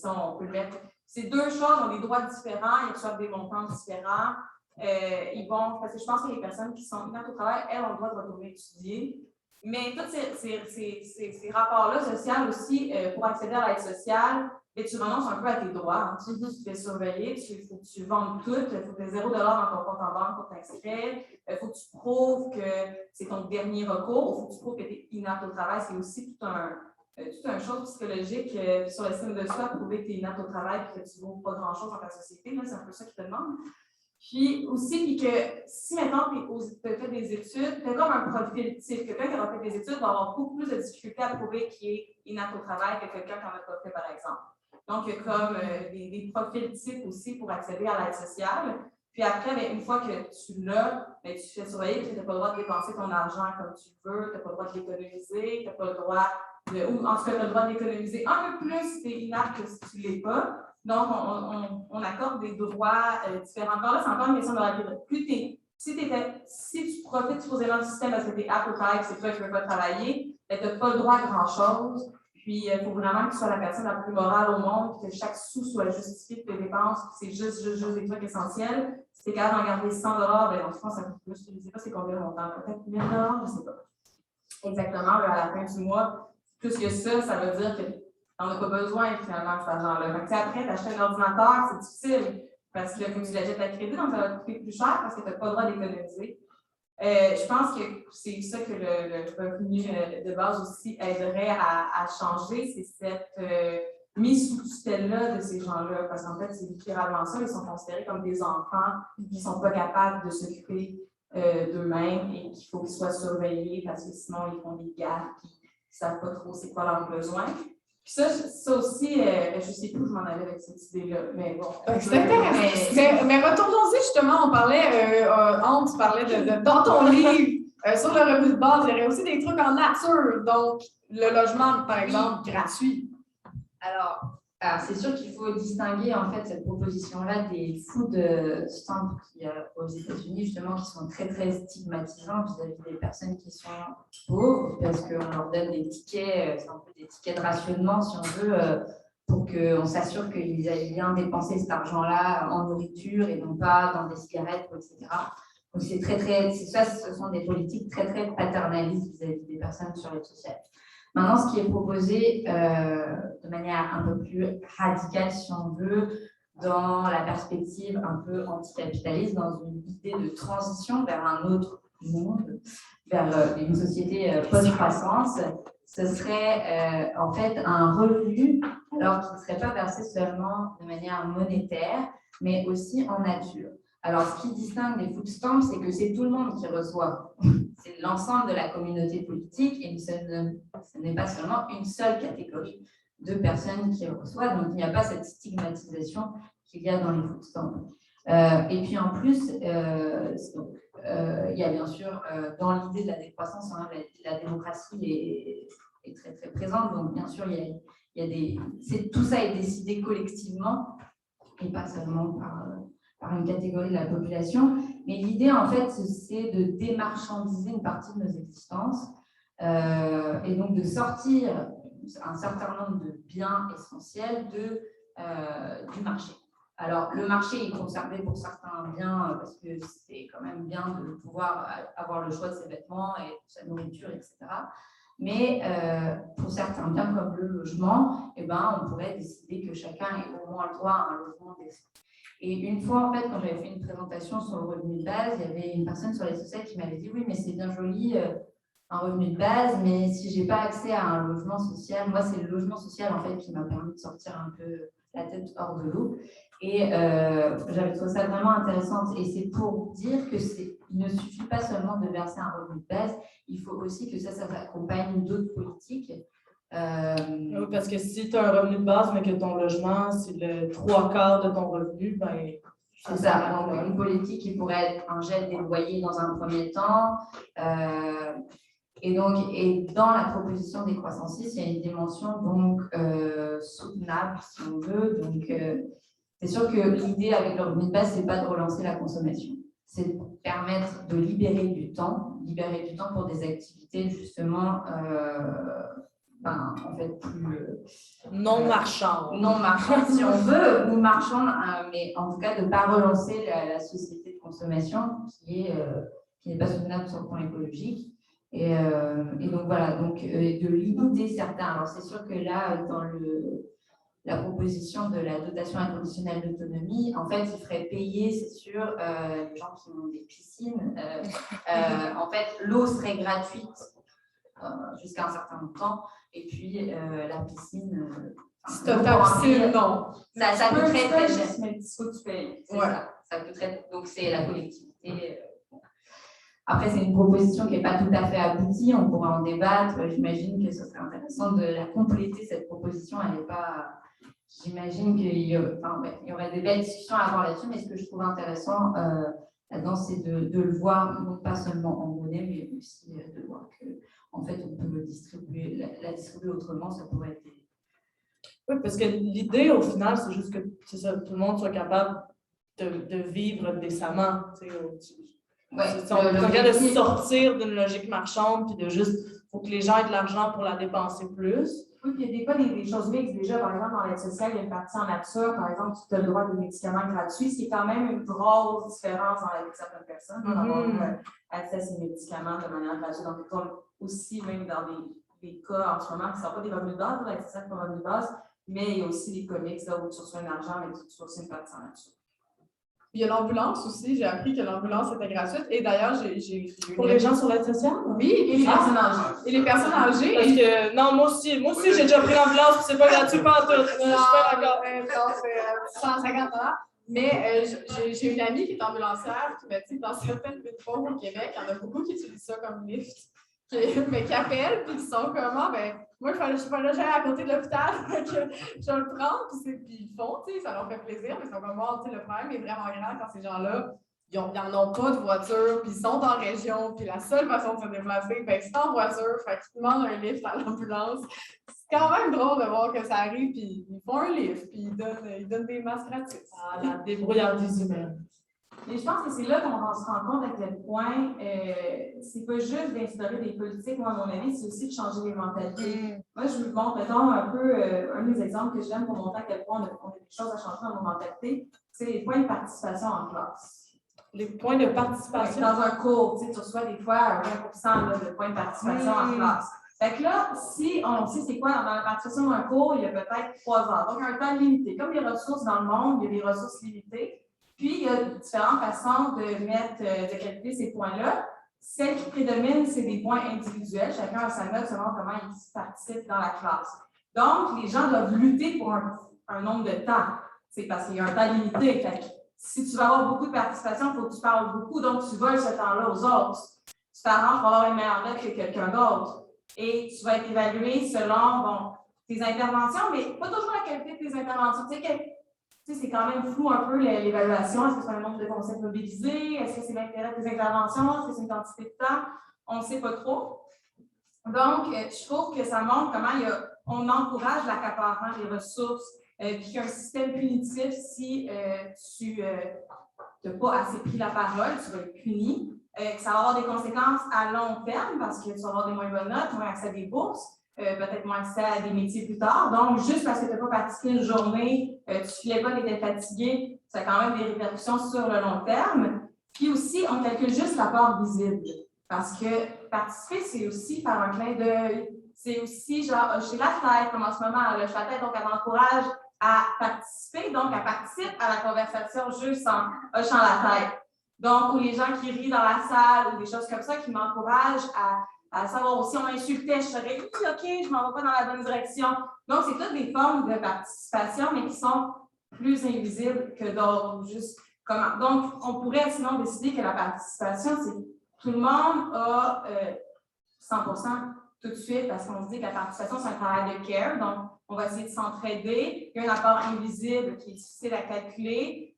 On peut le mettre. Ces 2 choses ont des droits différents, ils reçoivent des montants différents. Parce que je pense que les personnes qui sont inaptes au travail, elles ont le droit de retourner étudier. Mais tous ces rapports-là sociaux aussi, pour accéder à l'aide sociale, tu renonces un peu à tes droits. Hein. Tu te fais surveiller, il faut que tu vendes tout, il faut que tu aies 0$ dans ton compte en banque pour t'inscrire, il faut que tu prouves que c'est ton dernier recours, il faut que tu prouves que tu es inapte au travail. C'est aussi toute une chose psychologique sur l'estime de soi, prouver que tu es inapte au travail et que tu ne vaux pas grand-chose dans ta société. C'est un peu ça qu'ils te demandent. Puis aussi, que si maintenant tu as fait des études, tu as comme un profil type. Quelqu'un qui aura fait des études va avoir beaucoup plus de difficultés à prouver qu'il est inapte au travail que quelqu'un qui n'en a pas fait, par exemple. Donc, il y a comme des profils types aussi pour accéder à l'aide sociale. Puis après, une fois que tu l'as, tu te fais surveiller que tu n'as pas le droit de dépenser ton argent comme tu veux, tu n'as pas le droit de l'économiser, tu n'as pas le droit ou en tout cas, tu as le droit d'économiser un peu plus si tu es inapte que si tu ne l'es pas. Donc, on accorde des droits différents. Encore là, c'est encore une question de la vie. Si tu profites supposément du système parce que tu es apte au travail, c'est toi qui ne veux pas travailler, tu n'as pas le droit à grand-chose. Puis, il faut vraiment que tu sois la personne la plus morale au monde, que chaque sou soit justifié de tes dépenses, que c'est juste des trucs essentiels. Si tu es capable d'en garder 100 ben, en France, ça coûte plus. Je ne sais pas c'est combien le montant. Peut-être 1000 je ne sais pas. Exactement, à la fin du mois, plus que ça veut dire que tu n'en as pas besoin finalement de cet argent-là. Après, t'achètes un ordinateur, c'est difficile parce qu'il faut que tu l'achètes à crédit, donc ça va te coûter plus cher parce que tu n'as pas le droit d'économiser. Je pense que c'est ça que le revenu de base aussi aiderait à changer, c'est cette mise sous tutelle-là de ces gens-là. Parce qu'en fait, c'est littéralement ça, ils sont considérés comme des enfants qui ne sont pas capables de s'occuper d'eux-mêmes et qu'il faut qu'ils soient surveillés parce que sinon ils font des gaffes et ils ne savent pas trop c'est quoi leurs besoins. Puis ça aussi, je ne sais plus où je m'en allais avec cette idée-là, mais bon. C'est intéressant. Mais retournons-y justement, on parlait, tu parlais dans ton livre, sur le revenu de base, il y aurait aussi des trucs en nature, donc le logement, par exemple, gratuit. Alors c'est sûr qu'il faut distinguer en fait cette proposition-là des food stamps qu'il y a aux États-Unis, justement, qui sont très très stigmatisants vis-à-vis des personnes qui sont pauvres, parce qu'on leur donne des tickets, c'est un peu des tickets de rationnement, si on veut, pour qu'on s'assure qu'ils aient bien dépensé cet argent-là en nourriture et non pas dans des cigarettes, etc. Donc c'est ce sont des politiques très très paternalistes vis-à-vis des personnes sur l'aide sociale. Maintenant, ce qui est proposé de manière un peu plus radicale, si on veut, dans la perspective un peu anticapitaliste, dans une idée de transition vers un autre monde, vers une société post-croissance, ce serait en fait un revenu, alors qui ne serait pas versé seulement de manière monétaire, mais aussi en nature. Alors, ce qui distingue des food stamps, c'est que c'est tout le monde qui reçoit. C'est l'ensemble de la communauté politique et ce n'est pas seulement une seule catégorie de personnes qui reçoivent. Donc, il n'y a pas cette stigmatisation qu'il y a dans les food stamps. Et puis, en plus, il y a bien sûr, dans l'idée de la décroissance, hein, la démocratie est très, très présente. Donc, bien sûr, tout ça est décidé collectivement et pas seulement par une catégorie de la population. Mais l'idée, en fait, c'est de démarchandiser une partie de nos existences et donc de sortir un certain nombre de biens essentiels du marché. Alors, le marché est conservé pour certains biens parce que c'est quand même bien de pouvoir avoir le choix de ses vêtements et de sa nourriture, etc. Mais pour certains biens comme le logement, on pourrait décider que chacun ait au moins le droit à un logement décent. Et une fois, en fait, quand j'avais fait une présentation sur le revenu de base, il y avait une personne sur les sociales qui m'avait dit « Oui, mais c'est bien joli, un revenu de base, mais si je n'ai pas accès à un logement social, moi, c'est le logement social, en fait, qui m'a permis de sortir un peu la tête hors de l'eau. » Et j'avais trouvé ça vraiment intéressant. Et c'est pour dire qu'il ne suffit pas seulement de verser un revenu de base, il faut aussi que ça s'accompagne d'autres politiques. Oui, parce que si tu as un revenu de base, mais que ton logement, c'est le 3/4 de ton revenu, c'est ça. Donc, une politique qui pourrait être un gel des loyers dans un premier temps. Et dans la proposition des croissancistes, il y a une dimension donc soutenable, si on veut. Donc, c'est sûr que l'idée avec le revenu de base, c'est pas de relancer la consommation. C'est de permettre de libérer du temps pour des activités justement en fait plus non marchandes, si on veut, ou marchandes, mais en tout cas de ne pas relancer la société de consommation qui n'est pas soutenable sur le plan écologique. Et donc voilà, de limiter certains. Alors c'est sûr que là, dans la proposition de la dotation inconditionnelle d'autonomie, en fait, il ferait payer, c'est sûr, les gens qui ont des piscines. En fait, l'eau serait gratuite jusqu'à un certain temps, et puis la piscine. Si tu as ta piscine, non. Ça coûterait très cher. Mais il faut que tu payes. C'est ça coûterait. Donc, c'est la collectivité. Après, c'est une proposition qui n'est pas tout à fait aboutie, on pourra en débattre. J'imagine que ce serait intéressant de la compléter, cette proposition. Elle n'est pas. J'imagine qu'il y aurait des belles discussions à avoir là-dessus, mais ce que je trouve intéressant là-dedans, c'est de le voir, non pas seulement en monnaie, mais aussi de voir qu'en fait, on peut la distribuer autrement, ça pourrait être. Oui, parce que l'idée, au final, c'est juste que tout le monde soit capable de vivre décemment. On regarde de sortir d'une logique marchande puis de juste faut que les gens aient de l'argent pour la dépenser plus. Oui, puis il y a des fois des choses mixtes. Déjà, par exemple, dans l'aide sociale, il y a une partie en nature. Par exemple, tu as le droit à des médicaments gratuits, ce qui est quand même une grosse différence dans la vie de certaines personnes, d'avoir accès à ces médicaments de manière gratuite. Donc, comme aussi, même dans des cas en ce moment qui ne sont pas des revenus de base, l'aide sociale pour revenus de base, mais il y a aussi des comics là, où tu reçois un argent, mais tu reçois aussi une partie en nature. Il y a l'ambulance aussi. J'ai appris que l'ambulance était gratuite. Et d'ailleurs, j'ai pour les gens sur l'aide sociale? Oui, et les personnes âgées. Et les personnes âgées. Parce que, non, moi aussi, j'ai déjà pris l'ambulance, puis c'est pas gratuit pas en tout. Je suis pas d'accord. Non, c'est 150 $. Mais j'ai une amie qui est ambulancière qui m'a dit que dans certaines villes pauvres au Québec, il y en a beaucoup qui utilisent ça comme lift. Mais qui appellent, puis qui sont comment, moi, je fais le à côté de l'hôpital, je vais le prendre, puis ils le font, ça leur fait plaisir, mais ils sont comme, le problème est vraiment grand quand ces gens-là, ils n'en ont pas de voiture, puis ils sont en région, puis la seule façon de se déplacer, c'est en voiture, fait qu'ils demandent un lift à l'ambulance. C'est quand même drôle de voir que ça arrive, puis ils font un lift, puis ils donnent des masques gratuites. Ah, la débrouillardise humaine. Et je pense que c'est là qu'on va se rendre compte à quel point c'est pas juste d'instaurer des politiques, moi, à mon avis, c'est aussi de changer les mentalités. Moi, je vous montre, mettons, un peu, un des exemples que j'aime pour montrer à quel point on a des choses à changer dans nos mentalités, c'est les points de participation en classe. Les points de participation? Dans un cours, tu reçois des fois 20% là, de points de participation en classe. Fait que là, si on sait c'est quoi, dans la participation d'un cours, il y a peut-être 3 heures. Donc, un temps limité. Comme les ressources dans le monde, il y a des ressources limitées. Puis, il y a différentes façons de calculer ces points-là. Celles qui prédominent, c'est des points individuels. Chacun a sa note selon comment il participe dans la classe. Donc, les gens doivent lutter pour un nombre de temps. C'est parce qu'il y a un temps limité. Fait que si tu veux avoir beaucoup de participation, il faut que tu parles beaucoup. Donc, tu voles ce temps-là aux autres. Tu t'arranges pour avoir une meilleure note que quelqu'un d'autre. Et tu vas être évalué selon tes interventions, mais pas toujours la qualité de tes interventions. Tu sais, c'est quand même flou un peu l'évaluation. Est-ce que c'est un nombre de concepts mobilisés? Est-ce que c'est l'intérêt de tes interventions? Est-ce que c'est une quantité de temps? On ne sait pas trop. Donc, je trouve que ça montre comment on encourage l'accaparement des ressources, puis qu'il y a un système punitif si tu n'as pas assez pris la parole, tu vas être puni. Que ça va avoir des conséquences à long terme parce que tu vas avoir des moins bonnes notes, moins accès à des bourses, peut-être moins accès à des métiers plus tard. Donc, juste parce que tu n'as pas participé une journée, tu ne filais pas, tu étais fatigué, ça a quand même des répercussions sur le long terme. Puis aussi, on calcule juste la part visible. Parce que participer, c'est aussi faire un clin d'œil. C'est aussi genre, hocher la tête, comme en ce moment, elle hoche la tête, donc elle m'encourage à participer, donc elle participe à la conversation juste en hochant la tête. Donc, ou les gens qui rient dans la salle ou des choses comme ça qui m'encouragent à savoir si on m'insultait, je serais OK, je ne m'en vais pas dans la bonne direction. Donc, c'est toutes des formes de participation, mais qui sont plus invisibles que d'autres. Donc, on pourrait sinon décider que la participation, c'est tout le monde a 100% tout de suite parce qu'on se dit que la participation, c'est un travail de care. Donc, on va essayer de s'entraider. Il y a un apport invisible qui est difficile à calculer.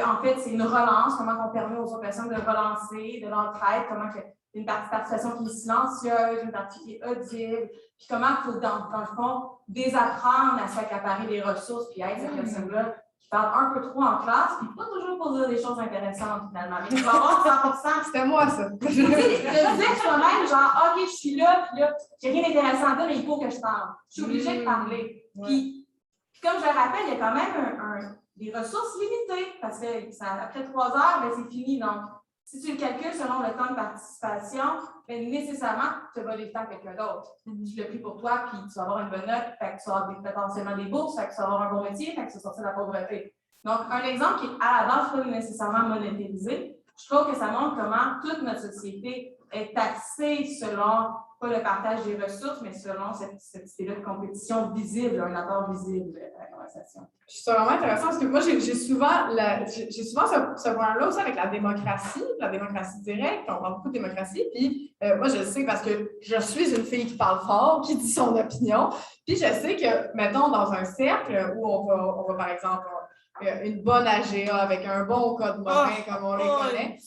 En fait, c'est une relance, comment on permet aux autres personnes de relancer, de l'entraide, comment il y a une participation qui est silencieuse, une partie qui est audible, puis comment il faut, dans le fond, désapprendre à s'accaparer les ressources, puis être cette personne-là qui parle un peu trop en classe, puis pas toujours pour dire des choses intéressantes, finalement. Mais tu vas avoir 100%. C'était moi, ça. Tu sais, de dire soi-même, genre, OK, je suis là, puis là, j'ai rien d'intéressant à dire, mais il faut que je parle. Je suis obligée de parler. Puis, comme je le rappelle, il y a quand même des ressources limitées, parce que après 3 heures, c'est fini. Donc, si tu le calcules selon le temps de participation, nécessairement, tu vas le temps à quelqu'un d'autre. Tu l'as pris pour toi, puis tu vas avoir une bonne note, fait que tu vas avoir potentiellement des bourses, fait que tu vas avoir un bon métier, fait que tu vas sortir de la pauvreté. Donc, un exemple qui est à la base pas nécessairement monétarisé, je trouve que ça montre comment toute notre société est taxée selon, pas le partage des ressources, mais selon cette idée-là de compétition visible, un apport visible à la conversation. C'est vraiment intéressant parce que moi, j'ai souvent ce point-là aussi avec la démocratie directe. On parle beaucoup de démocratie. Puis moi, je le sais parce que je suis une fille qui parle fort, qui dit son opinion. Puis je sais que, mettons, dans un cercle où on va par exemple, une bonne AGA avec un bon code morin comme on les connaît.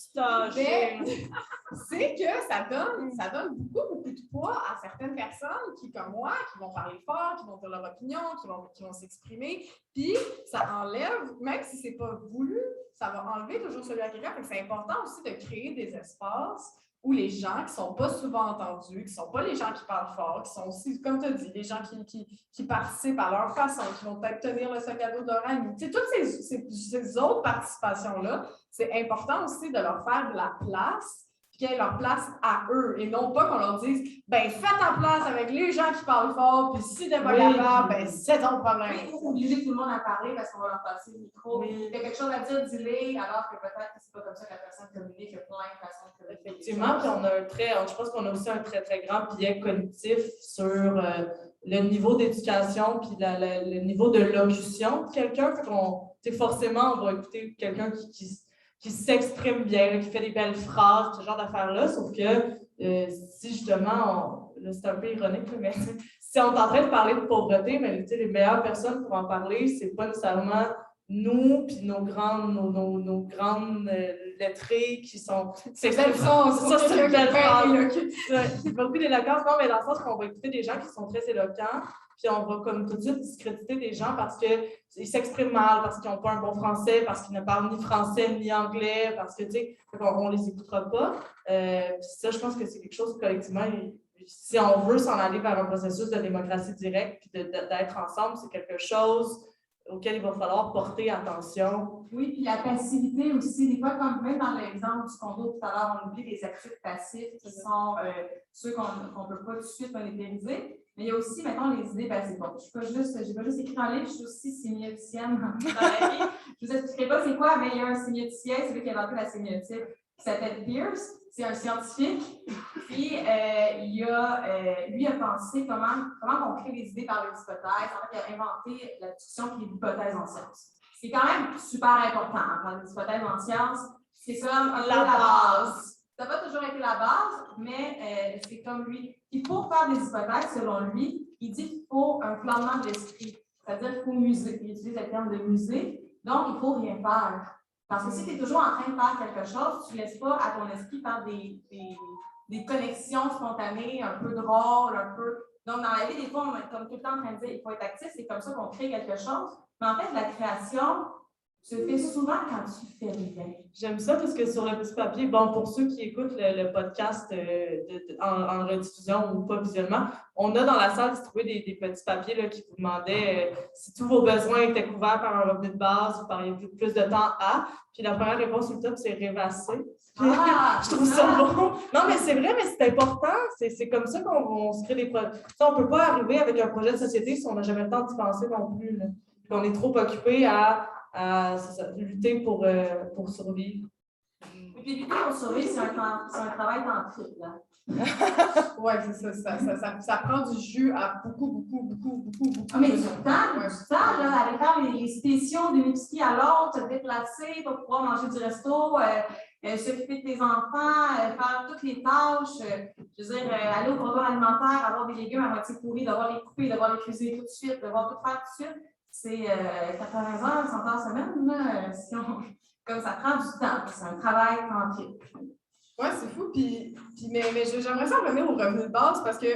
C'est que ça donne beaucoup de poids à certaines personnes qui, comme moi, qui vont parler fort, qui vont dire leur opinion, qui vont s'exprimer. Puis, ça enlève, même si ce n'est pas voulu, ça va enlever toujours celui à quelqu'un. C'est important aussi de créer des espaces où les gens qui ne sont pas souvent entendus, qui ne sont pas les gens qui parlent fort, qui sont aussi, comme tu as dit, les gens qui participent à leur façon, qui vont peut-être tenir le sac à dos de leur ami. Tu sais, toutes ces autres participations-là, c'est important aussi de leur faire de la place, puis qu'ils aient leur place à eux, et non pas qu'on leur dise « ben fais ta place avec les gens qui parlent fort, puis si t'es pas capable, ben c'est ton problème. » Il faut obliger tout le monde à parler parce qu'on va leur passer le micro. Oui. Il y a quelque chose à dire, dis-le, alors que peut-être que c'est pas comme ça que la personne communique, il y a plein de façons de communiquer. Effectivement, puis je pense qu'on a aussi un très, très grand biais cognitif sur le niveau d'éducation puis le niveau de locution de quelqu'un. Forcément, on va écouter quelqu'un qui s'exprime bien, là, qui fait des belles phrases, ce genre d'affaires-là, sauf que si justement, là, c'est un peu ironique, mais si on est en train de parler de pauvreté, mais les meilleures personnes pour en parler, c'est pas nécessairement nous, puis nos grandes lettrées qui sont... C'est belle phrase, c'est une belle phrase. C'est beaucoup d'éloquence, non, mais dans le sens qu'on va écouter des gens qui sont très éloquents, puis on va comme tout de suite discréditer des gens parce qu'ils s'expriment mal, parce qu'ils n'ont pas un bon français, parce qu'ils ne parlent ni français ni anglais, parce que, tu sais, on les écoutera pas. Puis ça, je pense que c'est quelque chose collectivement, si on veut s'en aller vers un processus de démocratie directe, puis d'être ensemble, c'est quelque chose auquel il va falloir porter attention. Oui, puis la passivité aussi, des fois, comme même dans l'exemple du condo tout à l'heure, on oublie les actifs passifs qui sont ceux qu'on ne peut pas tout de suite monétariser. Mais il y a aussi, mettons, les idées, ben c'est bon, je n'ai pas juste écrit en livre, je suis aussi sémioticienne dans la vie. Je ne vous expliquerai pas c'est quoi, mais il y a un sémioticien, c'est lui qui a inventé la sémiotique, qui s'appelle Peirce. C'est un scientifique. Puis, lui a pensé comment on crée des idées par les hypothèses. En fait, il a inventé la discussion qui est l'hypothèse en sciences. C'est quand même super important. Hein, les hypothèses en sciences, c'est comme un peu la base. Ça n'a pas toujours été la base, mais c'est comme lui. Puis, pour faire des hypothèses, selon lui, il dit qu'il faut un flambement de l'esprit. C'est-à-dire qu'il faut muser. Il utilise le terme de muser. Donc, il ne faut rien faire. Parce que si tu es toujours en train de faire quelque chose, tu ne laisses pas à ton esprit faire des connexions spontanées, un peu drôles, un peu. Donc, dans la vie, des fois, on est comme tout le temps en train de dire il faut être actif, c'est comme ça qu'on crée quelque chose. Mais en fait, la création se fait souvent quand tu fais rien. J'aime ça parce que sur le petit papier, bon, pour ceux qui écoutent le podcast en rediffusion ou pas visuellement, on a dans la salle distribué des petits papiers là, qui vous demandaient si tous vos besoins étaient couverts par un revenu de base, vous pariez plus de temps à. Puis la première réponse sur le top, c'est rêvasser. Je trouve ça bon. Non, mais c'est vrai, mais c'est important. C'est comme ça qu'on se crée des projets. On ne peut pas arriver avec un projet de société si on n'a jamais le temps d'y penser non plus. Là. Puis on est trop occupé à lutter pour survivre. Et puis lutter pour survivre, c'est un travail tantrique. Oui, c'est ça prend du jus à beaucoup. Ah, mais du temps, là, aller faire les spéciaux d'une épicerie à l'autre, se déplacer pour pouvoir manger du resto, s'occuper de tes enfants, faire toutes les tâches, je veux dire, aller au comptoir alimentaire, avoir des légumes à moitié pourris, devoir les couper, devoir les cuisiner tout de suite, devoir tout faire tout de suite. C'est 80 heures, 100 heures semaine, là, comme ça prend du temps. C'est un travail tranquille. Oui, c'est fou. Mais j'aimerais ça revenir au revenu de base parce que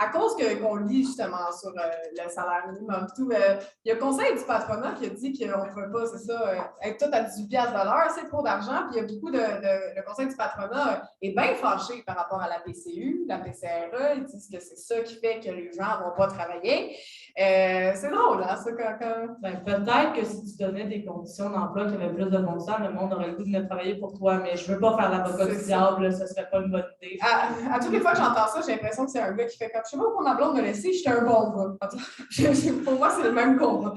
à cause qu'on lit justement sur le salaire minimum, tout, il y a le conseil du patronat qui a dit qu'on ne peut pas, c'est ça, être tout à 18$ de l'heure, c'est trop d'argent. Puis il y a beaucoup le conseil du patronat est bien fâché par rapport à la PCU, la PCRE. Ils disent que c'est ça qui fait que les gens ne vont pas travailler. C'est drôle, hein, ça, quand... Ben, peut-être que si tu donnais des conditions d'emploi qui avaient plus de bon sens, le monde aurait le goût de venir travailler pour toi, mais je ne veux pas faire l'avocat du diable, ce ne serait pas une bonne idée. À toutes les fois que j'entends ça, j'ai l'impression que c'est un gars qui fait comme je sais pas pourquoi ma blonde me laissait, j'étais un bon gars. Pour moi, c'est le même combat.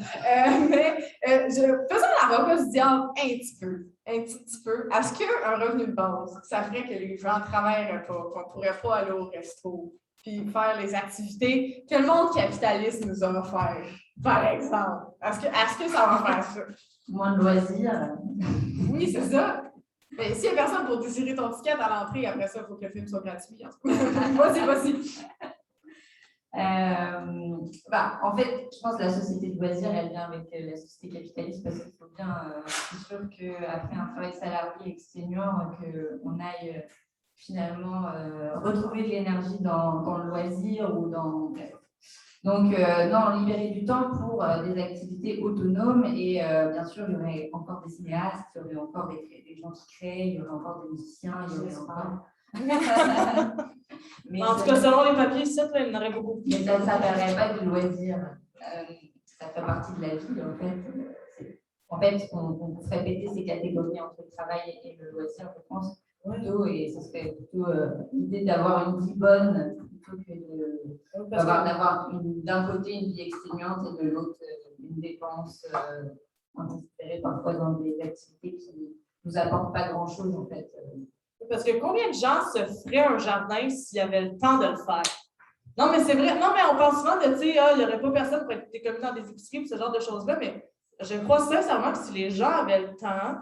Faisons l'avocat du diable un petit peu. Est-ce qu'un revenu de base, ça ferait que les gens ne travailleraient pas, qu'on ne pourrait pas aller au resto, puis faire les activités que le monde capitaliste nous a offert, par exemple? Est-ce que ça va faire ça? Moins de loisirs. Oui, c'est ça. Mais s'il n'y a personne pour désirer ton ticket à l'entrée, après ça, il faut que le film soit gratuit. Vas-y. En fait, je pense que la société de loisirs, elle vient avec la société capitaliste parce qu'il faut bien, c'est sûr qu'après un travail salarié exténuant, qu'on aille finalement retrouver de l'énergie dans le loisir ou dans... Donc, non, libérer du temps pour des activités autonomes et bien sûr, il y aurait encore des cinéastes, il y aurait encore des gens qui créent, il y aurait encore des musiciens, il y aurait encore Mais En tout cas, selon les papiers ici, là, il y en aurait beaucoup. Mais ça ne s'appellerait pas du loisir. Ça fait partie de la vie, en fait. En fait, on ferait péter ces catégories entre le travail et le loisir, je pense, plutôt, et ce serait plutôt l'idée d'avoir une vie bonne plutôt que d'avoir d'un côté une vie exténuante et de l'autre une dépense inconsidérée parfois dans des activités qui ne nous apportent pas grand-chose, en fait. Parce que combien de gens se feraient un jardin s'il y avait le temps de le faire? Non, mais c'est vrai. Non, mais on pense souvent de, tu sais, il n'y aurait pas personne pour être décommis dans des épiceries, ce genre de choses-là, mais je crois sincèrement que si les gens avaient le temps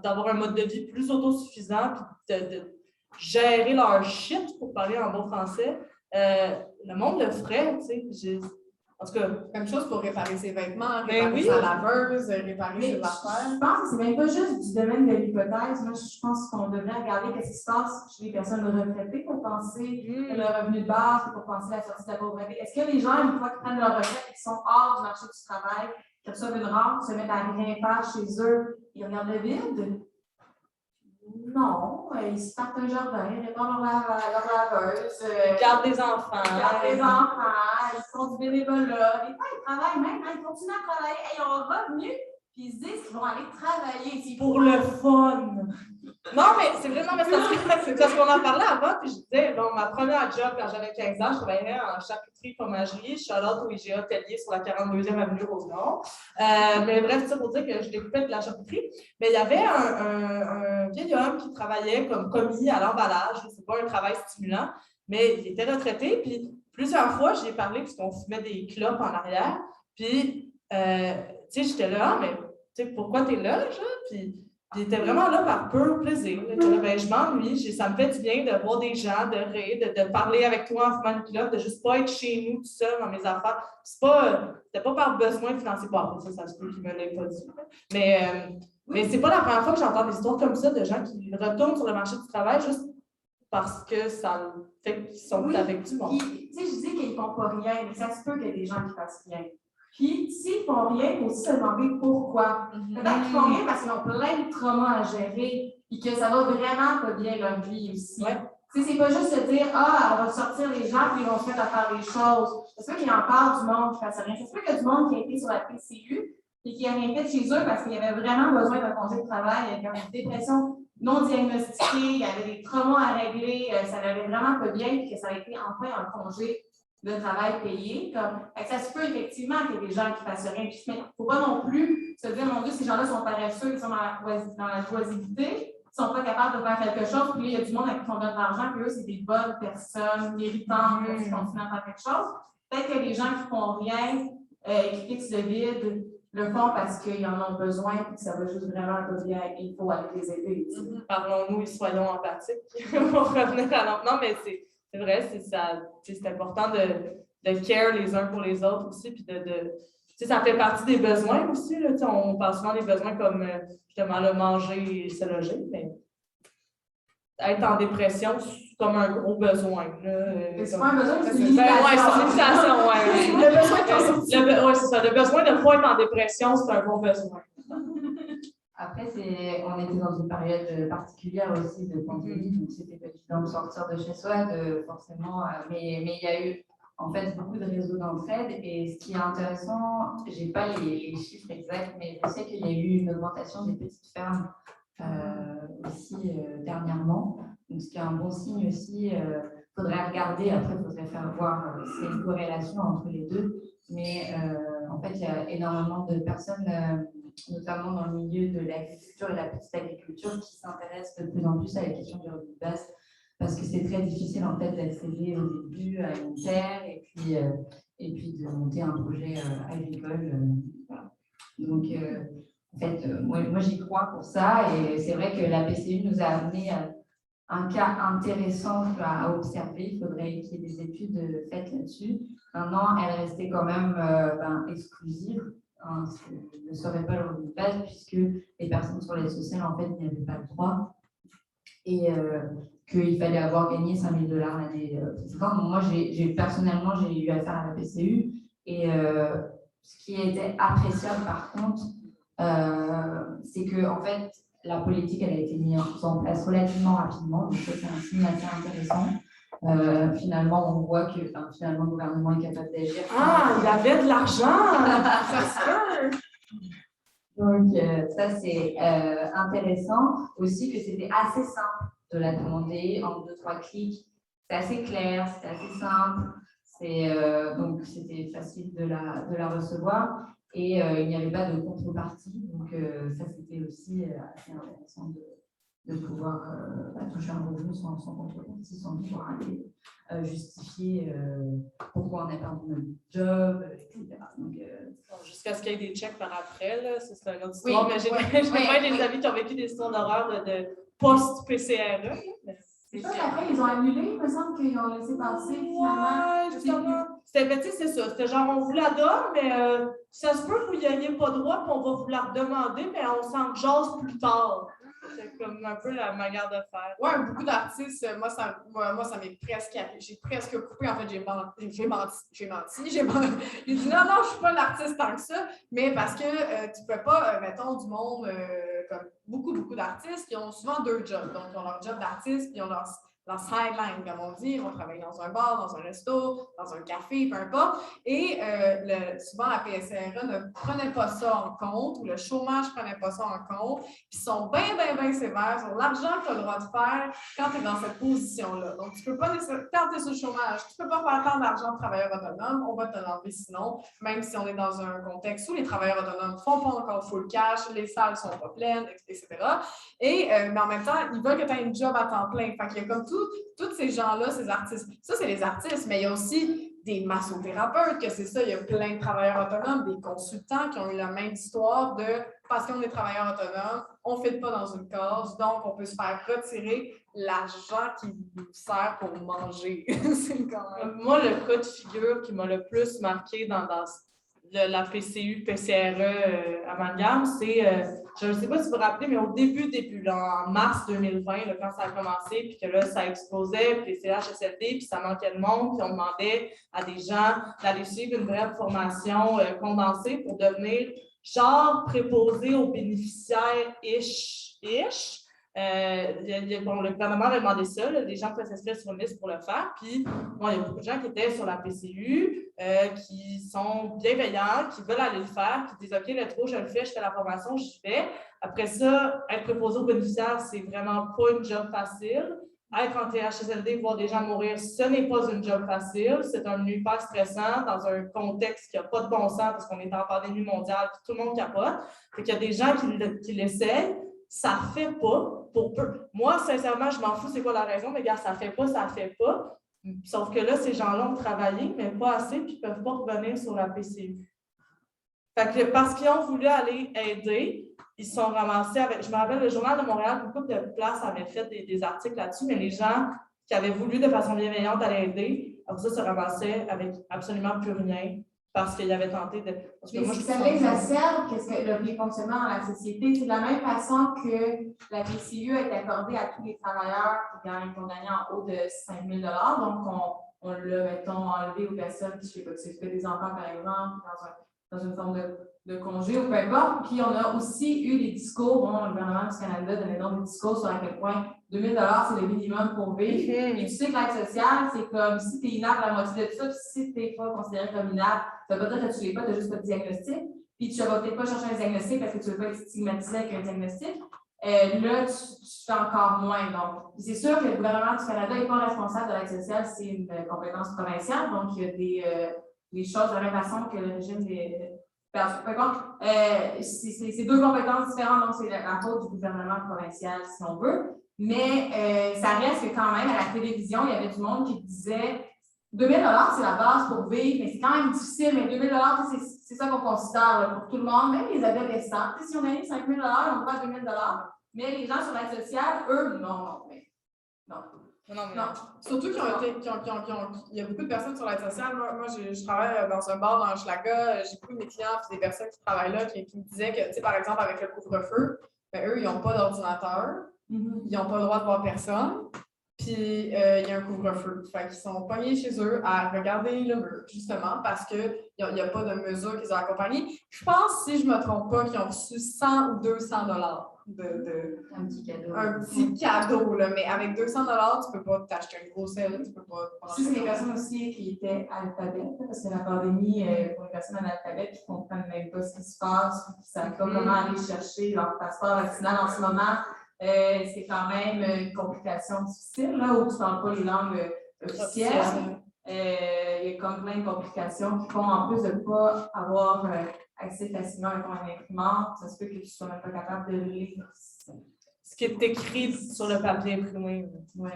d'avoir un mode de vie plus autosuffisant, puis de gérer leur shit, pour parler en bon français, le monde le ferait, tu sais. En tout cas, Même chose pour réparer ses vêtements, Ben réparer oui. sa laveuse, réparer Mais ses affaires. je pense que c'est même pas juste du domaine de l'hypothèse. Moi, je pense qu'on devrait regarder ce qui se passe chez les personnes retraitées pour penser le revenu de base, pour penser à la sortie de la pauvreté. Est-ce que les gens, une fois qu'ils prennent leur retraite et qu'ils sont hors du marché du travail, qu'ils reçoivent une rente, se mettent à rien faire chez eux, ils regardent le vide? Non, ils se partent un jardin, ils réparent leur laveuse, ils gardent des enfants. ils gardent les enfants, ils font du bénévolat. Des fois, ils travaillent même, ils continuent à travailler, ils ont un revenu, puis ils se disent qu'ils vont aller travailler. Pour le fun. Non, mais c'est vraiment c'est parce qu'on en parlait avant, puis je disais, bon, ma première job quand j'avais 15 ans, je travaillais en charcuterie fromagerie, je suis allée au IGA Tellier sur la 42e avenue Rosemont. Mais bref, ça pour dire que je découpais de la charcuterie. Mais il y avait un vieil homme qui travaillait comme commis à l'emballage. C'est pas un travail stimulant, mais il était retraité. Puis plusieurs fois, j'y ai parlé puisqu'on fumait des clopes en arrière. Puis, tu sais, j'étais là, mais tu sais, pourquoi t'es là, genre? Puis, il était vraiment là par pur plaisir. Là, ben, je m'ennuie, ça me fait du bien de voir des gens, de rire, de parler avec toi en fumant une clope, de juste pas être chez nous tout seul dans mes affaires. C'était pas par besoin financier. Bon, ça se peut qu'il me l'ait pas dit. Mais c'est pas la première fois que j'entends des histoires comme ça de gens qui retournent sur le marché du travail juste parce que ça fait qu'ils sont avec du monde. Tu sais, je dis qu'ils ne font pas rien, mais ça se peut qu'il y ait des gens qui fassent rien. Puis, s'ils ne font rien, il faut aussi se demander pourquoi. Peut-être qu'ils font rien parce qu'ils ont plein de traumas à gérer et que ça va vraiment pas bien leur vie aussi. Ouais. Tu sais, c'est pas juste se dire, on va sortir les gens puis ils vont se mettre à faire des choses. Ça se peut qu'il y a encore du monde qui fasse rien. Ça se peut qu'il y a du monde qui a été sur la PCU et qui n'a rien fait chez eux parce qu'il y avait vraiment besoin d'un congé de travail, il y avait une dépression non diagnostiquée, il y avait des traumas à régler, ça n'allait vraiment pas bien et que ça a été enfin un congé de travail payé. Ça se peut effectivement qu'il y ait des gens qui ne fassent rien. Il ne faut pas non plus se dire, mon Dieu, ces gens-là sont paresseux, ils sont dans la joisibilité, ils ne sont pas capables de faire quelque chose, puis là, il y a du monde à qui on donne de l'argent, puis eux, c'est des bonnes personnes, méritantes, qui continuent à faire quelque chose. Peut-être que les gens qui ne font rien et qui fixent le vide le font parce qu'ils en ont besoin, puis que ça va juste vraiment pas bien, et il faut aller les aider. Parlons-nous et soyons empathiques pour revenir à l'autre. Non, mais c'est vrai, c'est important de care les uns pour les autres aussi, puis ça fait partie des besoins aussi. Là, on parle souvent des besoins comme justement le manger et se loger, mais être en dépression, c'est comme un gros besoin. C'est pas un besoin, c'est une limitation. limitation. C'est une limitation, ouais. Le besoin de Oui, c'est ça. Le besoin de ne pas être en dépression, c'est un bon besoin. Après, on était dans une période particulière aussi de pandémie, donc c'était pas évident de sortir de chez soi, forcément, mais il y a eu en fait beaucoup de réseaux d'entraide et ce qui est intéressant, je n'ai pas les chiffres exacts, mais je sais qu'il y a eu une augmentation des petites fermes aussi dernièrement, donc ce qui est un bon signe aussi. Faudrait regarder, après il faudrait faire voir s'il y a une corrélation entre les deux, mais en fait il y a énormément de personnes notamment dans le milieu de l'agriculture et la petite agriculture, qui s'intéressent de plus en plus à la question du revenu de base, parce que c'est très difficile en fait d'accéder au début à une terre et puis de monter un projet agricole. Voilà. Donc, en fait, moi j'y crois pour ça, et c'est vrai que la PCU nous a amené un cas intéressant à observer. Il faudrait qu'il y ait des études faites là-dessus. Maintenant, elle restait quand même exclusive. Ne serait pas le revenu de base puisque les personnes sur l'aide sociale en fait n'y avaient pas le droit et qu'il fallait avoir gagné 5 000 $ l'année précédente. Donc moi, personnellement, j'ai eu affaire à la PCU et ce qui était appréciable par contre, c'est que en fait, la politique elle a été mise en place relativement rapidement, donc ça c'est un signe assez intéressant. Finalement, on voit que finalement, le gouvernement est capable d'agir. Ah, il y avait de l'argent! Ça se peut! Donc, ça, c'est intéressant. Aussi que c'était assez simple de la demander en 2-3 clics. C'est assez clair, c'est assez simple. Donc, c'était facile de la recevoir. Et il n'y avait pas de contrepartie. Donc, ça, c'était aussi assez intéressant de pouvoir toucher un revenu sans contrepartie, sans pouvoir aller justifier pourquoi on n'a pas le même job, etc. Donc, jusqu'à ce qu'il y ait des checks par après, là, c'est une autre histoire. Mais j'ai pas des amis qui ont vécu des histoires d'horreur de post-PCRE. C'est ça qu'après, ils ont annulé, il me semble qu'ils ont laissé passer finalement. Ouais, justement. C'est ça. C'était genre, on vous la donne, mais ça se peut que vous n'y ayez pas droit, puis on va vous la redemander, mais on s'en jase plus tard. C'est comme un peu la manière de faire. Ouais, beaucoup d'artistes, moi, ça m'est presque arrivé. J'ai presque coupé, en fait, j'ai menti. J'ai dit non, je suis pas l'artiste tant que ça, mais parce que tu peux pas, mettons, du monde, comme beaucoup d'artistes qui ont souvent 2 jobs. Donc, ils ont leur job d'artiste, puis ils ont leur sideline, comme on dit. Ils vont travailler dans un bar, dans un resto, dans un café, peu importe. Et souvent, la PSRE ne prenait pas ça en compte, ou le chômage ne prenait pas ça en compte. Puis ils sont bien sévères sur l'argent que tu as le droit de faire quand tu es dans cette position-là. Donc, tu ne peux pas nécessairement, quand tu es sur le chômage, tu ne peux pas faire tant d'argent de travailleur autonome, on va te l'enlever sinon, même si on est dans un contexte où les travailleurs autonomes ne font pas encore full cash, les salles ne sont pas pleines, etc. Et, mais en même temps, ils veulent que tu aies une job à temps plein. Fait qu'il y a comme tous ces gens-là, ces artistes. Ça, c'est les artistes, mais il y a aussi des massothérapeutes, que c'est ça, il y a plein de travailleurs autonomes, des consultants qui ont eu la même histoire de parce qu'on est travailleurs autonomes, on ne fit pas dans une case, donc on peut se faire retirer l'argent qui nous sert pour manger. C'est quand même... Moi, le cas de figure qui m'a le plus marqué dans la PCU, PCRE Amalgame, c'est, je ne sais pas si vous vous rappelez, mais au début, là, en mars 2020, là, quand ça a commencé, puis que là, ça explosait, puis les CHSLD, puis ça manquait de monde, puis on demandait à des gens d'aller suivre une vraie formation condensée pour devenir genre préposé aux bénéficiaires-ish. Le gouvernement a demandé ça, là, les gens s'inscrire sur une liste pour le faire. Puis, bon, il y a beaucoup de gens qui étaient sur la PCU, qui sont bienveillants, qui veulent aller le faire, qui disent OK, let's go, je le fais, je fais la formation, j'y vais. Après ça, être préposé aux bénéficiaires, c'est vraiment pas une job facile. Être en THSLD, voir des gens mourir, ce n'est pas une job facile. C'est un hyper stressant dans un contexte qui n'a pas de bon sens parce qu'on est en pandémie mondiale et tout le monde capote. Fait qu'il y a des gens qui l'essayent. Ça ne fait pas pour peu. Moi, sincèrement, je m'en fous c'est quoi la raison, mais gars, ça ne fait pas, ça ne fait pas. Sauf que là, ces gens-là ont travaillé, mais pas assez, puis ils ne peuvent pas revenir sur la PCU. Fait que parce qu'ils ont voulu aller aider, ils se sont ramassés avec. Je me rappelle, le Journal de Montréal, beaucoup de places avaient fait des articles là-dessus, mais les gens qui avaient voulu de façon bienveillante aller aider, après ça, se ramassaient avec absolument plus rien. Parce qu'il avait tenté de. Parce que mais moi, ça l'exacerbe les fonctionnements dans la société. C'est de la même façon que la PCU est accordée à tous les travailleurs qui ont gagné en haut de 5 000 $. Donc, on l'a, mettons, enlevé aux personnes qui s'occupent des enfants, par exemple, dans une forme de congé ou peu importe. Puis, on a aussi eu des discours. Bon, le gouvernement du Canada donnait donc des discours sur à quel point 2 000 $, c'est le minimum pour vivre. Et tu sais que l'aide sociale, c'est comme si tu es inapte à la moitié de ça, puis si tu n'es pas considéré comme inapte, ça ne veut pas dire que tu ne l'es pas, tu n'as juste pas de diagnostic. Puis tu ne vas peut-être pas chercher un diagnostic parce que tu ne veux pas être stigmatisé avec un diagnostic. Là, tu fais encore moins. Donc, c'est sûr que le gouvernement du Canada n'est pas responsable de l'aide sociale, c'est une compétence provinciale. Donc, il y a des choses de la même façon que le régime des. Par contre, c'est 2 compétences différentes, donc c'est la faute du gouvernement provincial, si on veut. Mais ça reste que quand même, à la télévision, il y avait du monde qui disait 2 000 $, c'est la base pour vivre, mais c'est quand même difficile. Mais 2 000 $, c'est ça qu'on considère là, pour tout le monde, même les adolescents. Si on a eu 5 000 $, on voit 2 000 $. Mais les gens sur l'aide sociale, eux, non. Non. Surtout qu'il y a beaucoup de personnes sur l'aide sociale. Moi je travaille dans un bar dans Hochelaga. J'ai beaucoup de mes clients et des personnes qui travaillent là qui me disaient que, tu sais, par exemple, avec le couvre-feu, ben, eux, ils n'ont pas d'ordinateur. Ils n'ont pas le droit de voir personne. Puis, il y a un couvre-feu. Fait qu'ils sont pognés chez eux à regarder le mur, justement, parce qu'il n'y a pas de mesure qu'ils ont accompagné. Je pense, si je ne me trompe pas, qu'ils ont reçu 100 ou 200 de Un petit cadeau. un petit cadeau, là. Mais avec 200 tu ne peux pas t'acheter un gros sel, tu peux pas... Si c'est les personnes aussi qui étaient alphabètes, parce que la pandémie, pour les personnes analphabètes qui ne comprennent même pas ce qui se passe, qui ne savent pas comment aller chercher leur passeport vaccinal en ce moment, c'est quand même une complication difficile, là, où tu ne parles pas les langues officielles. Il y a comme plein de complications qui font, en plus de ne pas avoir accès facilement à ton imprimante, ça se peut que tu ne sois même pas capable de lire. Ce qui est écrit sur le papier imprimé. Oui,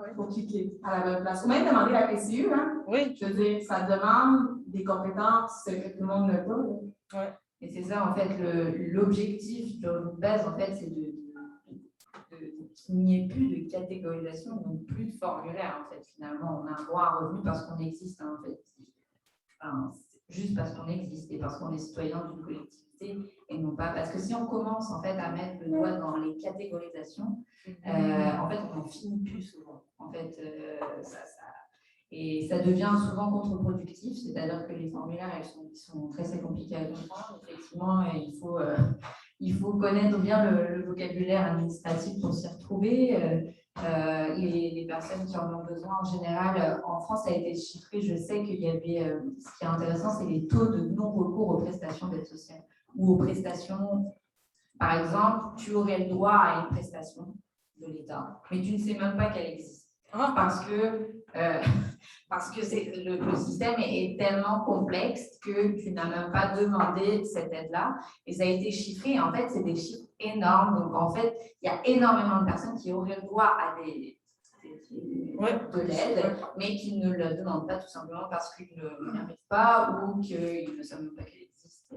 il faut cliquer à la bonne place. Ou même demander la PCU, hein? Oui. Je veux dire, ça demande des compétences que tout le monde n'a pas. Oui. Et c'est ça, en fait, l'objectif de base, en fait, c'est qu'il n'y ait plus de catégorisation, donc plus de formulaire, en fait. Finalement, on a un droit à revenu parce qu'on existe, hein, en fait. Enfin, juste parce qu'on existe et parce qu'on est citoyen d'une collectivité et non pas parce que si on commence en fait à mettre le doigt dans les catégorisations, en fait on n'en finit plus souvent. En fait, et ça devient souvent contre-productif, c'est-à-dire que les formulaires ils sont très compliqués à comprendre. Effectivement, il faut connaître bien le vocabulaire administratif pour s'y retrouver. Les personnes qui en ont besoin en général, en France, ça a été chiffré. Je sais qu'il y avait, ce qui est intéressant, c'est les taux de non-recours aux prestations d'aide sociale ou aux prestations. Par exemple, tu aurais le droit à une prestation de l'État, mais tu ne sais même pas qu'elle existe. Parce que le système est tellement complexe que tu n'as même pas demandé cette aide-là. Et ça a été chiffré. En fait, c'est des chiffres énormes. Donc, en fait, il y a énormément de personnes qui auraient le droit à de l'aide, mais qui ne le demandent pas tout simplement parce qu'ils n'y arrivent pas ou qu'ils ne savent même pas qu'elle existe.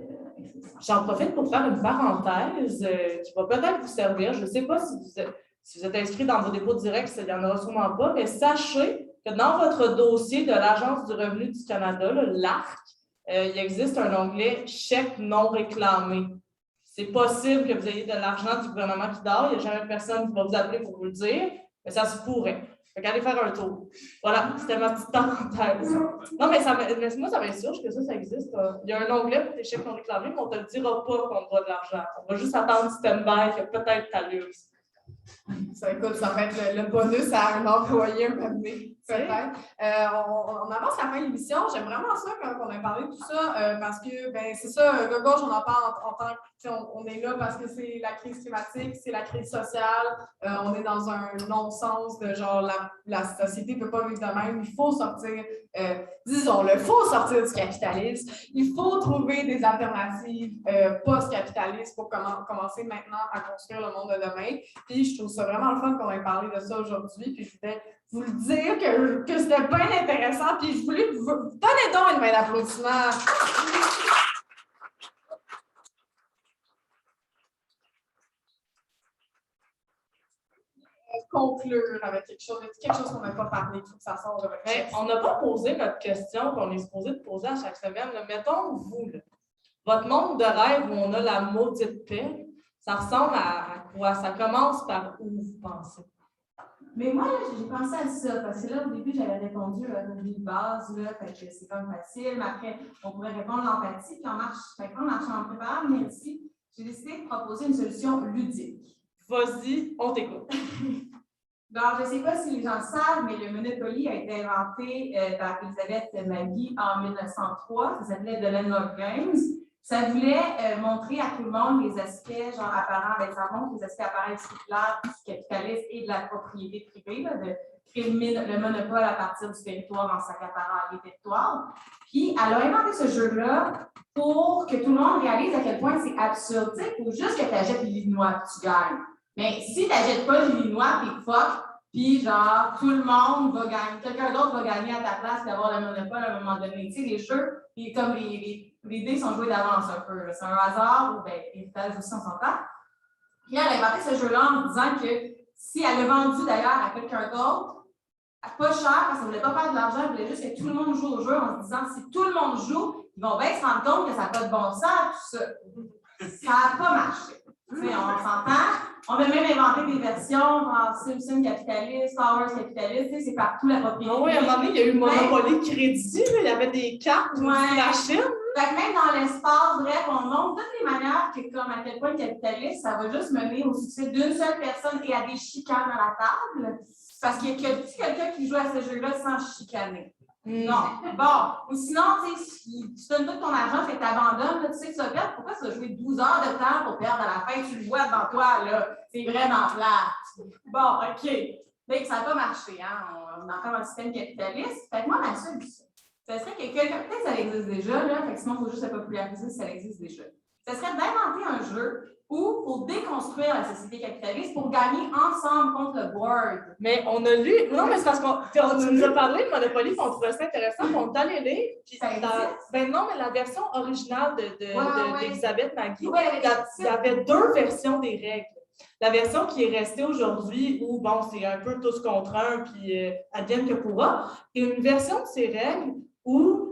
J'en profite pour faire une parenthèse qui va peut-être vous servir. Je ne sais pas si vous êtes inscrit dans vos dépôts directs, il n'y en aura sûrement pas, mais sachez que dans votre dossier de l'Agence du revenu du Canada, l'ARC, il existe un onglet « Chèque non réclamé ». C'est possible que vous ayez de l'argent du gouvernement qui dort, il n'y a jamais personne qui va vous appeler pour vous le dire, mais ça se pourrait. Fait qu'allez faire un tour. Voilà, c'était ma petite parenthèse. Non, mais moi, ça m'insurge que ça existe. Il y a un onglet pour tes chèques non réclamés, mais on ne te le dira pas qu'on te doit de l'argent. On va juste attendre stand-by que peut-être tu allumes. Ça, écoute, ça va être le bonus à un employé un moment donné, peut-être. On avance à la fin de l'émission. J'aime vraiment ça qu'on ait parlé de tout ça parce que, ben, c'est ça, le gauche, on en parle en tant que, on est là parce que c'est la crise climatique, c'est la crise sociale. On est dans un non-sens de genre, la société ne peut pas vivre de même. Il faut sortir, disons-le, il faut sortir du capitalisme. Il faut trouver des alternatives post-capitalistes pour commencer maintenant à construire le monde de demain. Puis, je trouve ça vraiment le fun qu'on ait parlé de ça aujourd'hui. Puis, je voulais vous le dire que c'était bien intéressant. Puis, je voulais vous donner donc une main d'applaudissement. Conclure avec quelque chose qu'on n'a pas parlé, il faut que ça sorte de votre chest. On n'a pas posé notre question qu'on est supposé de poser à chaque semaine. Mettons, vous, là, votre monde de rêve où on a la maudite paix, ça ressemble à quoi? Ça commence par où vous pensez? Mais moi, j'ai pensé à ça, parce que là, au début, j'avais répondu à revenu de base, là, fait que c'est comme facile, mais après, on pourrait répondre l'empathie, puis on marche en préparant, mais aussi, j'ai décidé de proposer une solution ludique. Vas-y, on t'écoute. Alors, je ne sais pas si les gens le savent, mais le Monopoly a été inventé par Elisabeth Magie en 1903. Ça s'appelait The Landlord Games. Ça voulait montrer à tout le monde les aspects genre apparents, avec ça montre les aspects apparents circulaires du capitalisme et de la propriété privée, là, de créer le monopole à partir du territoire en s'accaparant les territoires. Puis, elle a inventé ce jeu-là pour que tout le monde réalise à quel point c'est absurde. Il faut juste que tu achètes l'Illinois et tu gagnes. Mais si tu n'achètes pas l'Illinois, t'es fuck, puis genre, tout le monde va gagner, quelqu'un d'autre va gagner à ta place d'avoir le monopole à un moment donné. Tu sais, les jeux, comme les dés sont joués d'avance un peu. C'est un hasard, ou bien, héritage aussi, on s'entend. Puis elle a inventé ce jeu-là en disant que si elle l'a vendu d'ailleurs à quelqu'un d'autre, pas cher, parce qu'elle ne voulait pas faire de l'argent, elle voulait juste que tout le monde joue au jeu en se disant si tout le monde joue, ils vont bien se rendre compte que ça n'a pas de bon sens, tout ça. Ça n'a pas marché. Tu sais, on s'entend. On a même inventé des versions, genre Simpson capitaliste, Star Wars capitaliste, tu sais, c'est partout la propriété. Oui, à un moment donné, il y a eu Monopoly Crédit, là, il y avait des cartes, des machines. Fait que même dans l'espace, bref, on montre toutes les manières que, comme à quel point le capitalisme, ça va juste mener au succès d'une seule personne et à des chicanes à la table. Parce qu'il y a quelqu'un qui joue à ce jeu-là sans chicaner. Non. Bon. Ou sinon, tu sais, si tu donnes tout ton argent et que tu abandonnes, tu sais que tu vas perdre. Pourquoi tu vas jouer 12 heures de temps pour perdre à la fin? Tu le vois devant toi, là. C'est vraiment plat. Bon, OK. Donc, ça n'a pas marché, hein. On est encore dans le système capitaliste. Fait que moi, ma solution, ça serait que quelqu'un, peut-être que ça existe déjà, là, fait que sinon, il faut juste le populariser si ça existe déjà. Ça serait d'inventer un jeu ou pour déconstruire la société capitaliste pour gagner ensemble contre le board. Mais on a lu. Non, mais c'est parce qu'on nous a parlé de Monopoly, puis on trouvait ça intéressant, puis on est allé lire. Puis ben non, mais la version originale d'Elisabeth Magui, il y avait 2 versions des règles. La version qui est restée aujourd'hui, où bon, c'est un peu tous contre un, puis advienne que pourra, et une version de ces règles où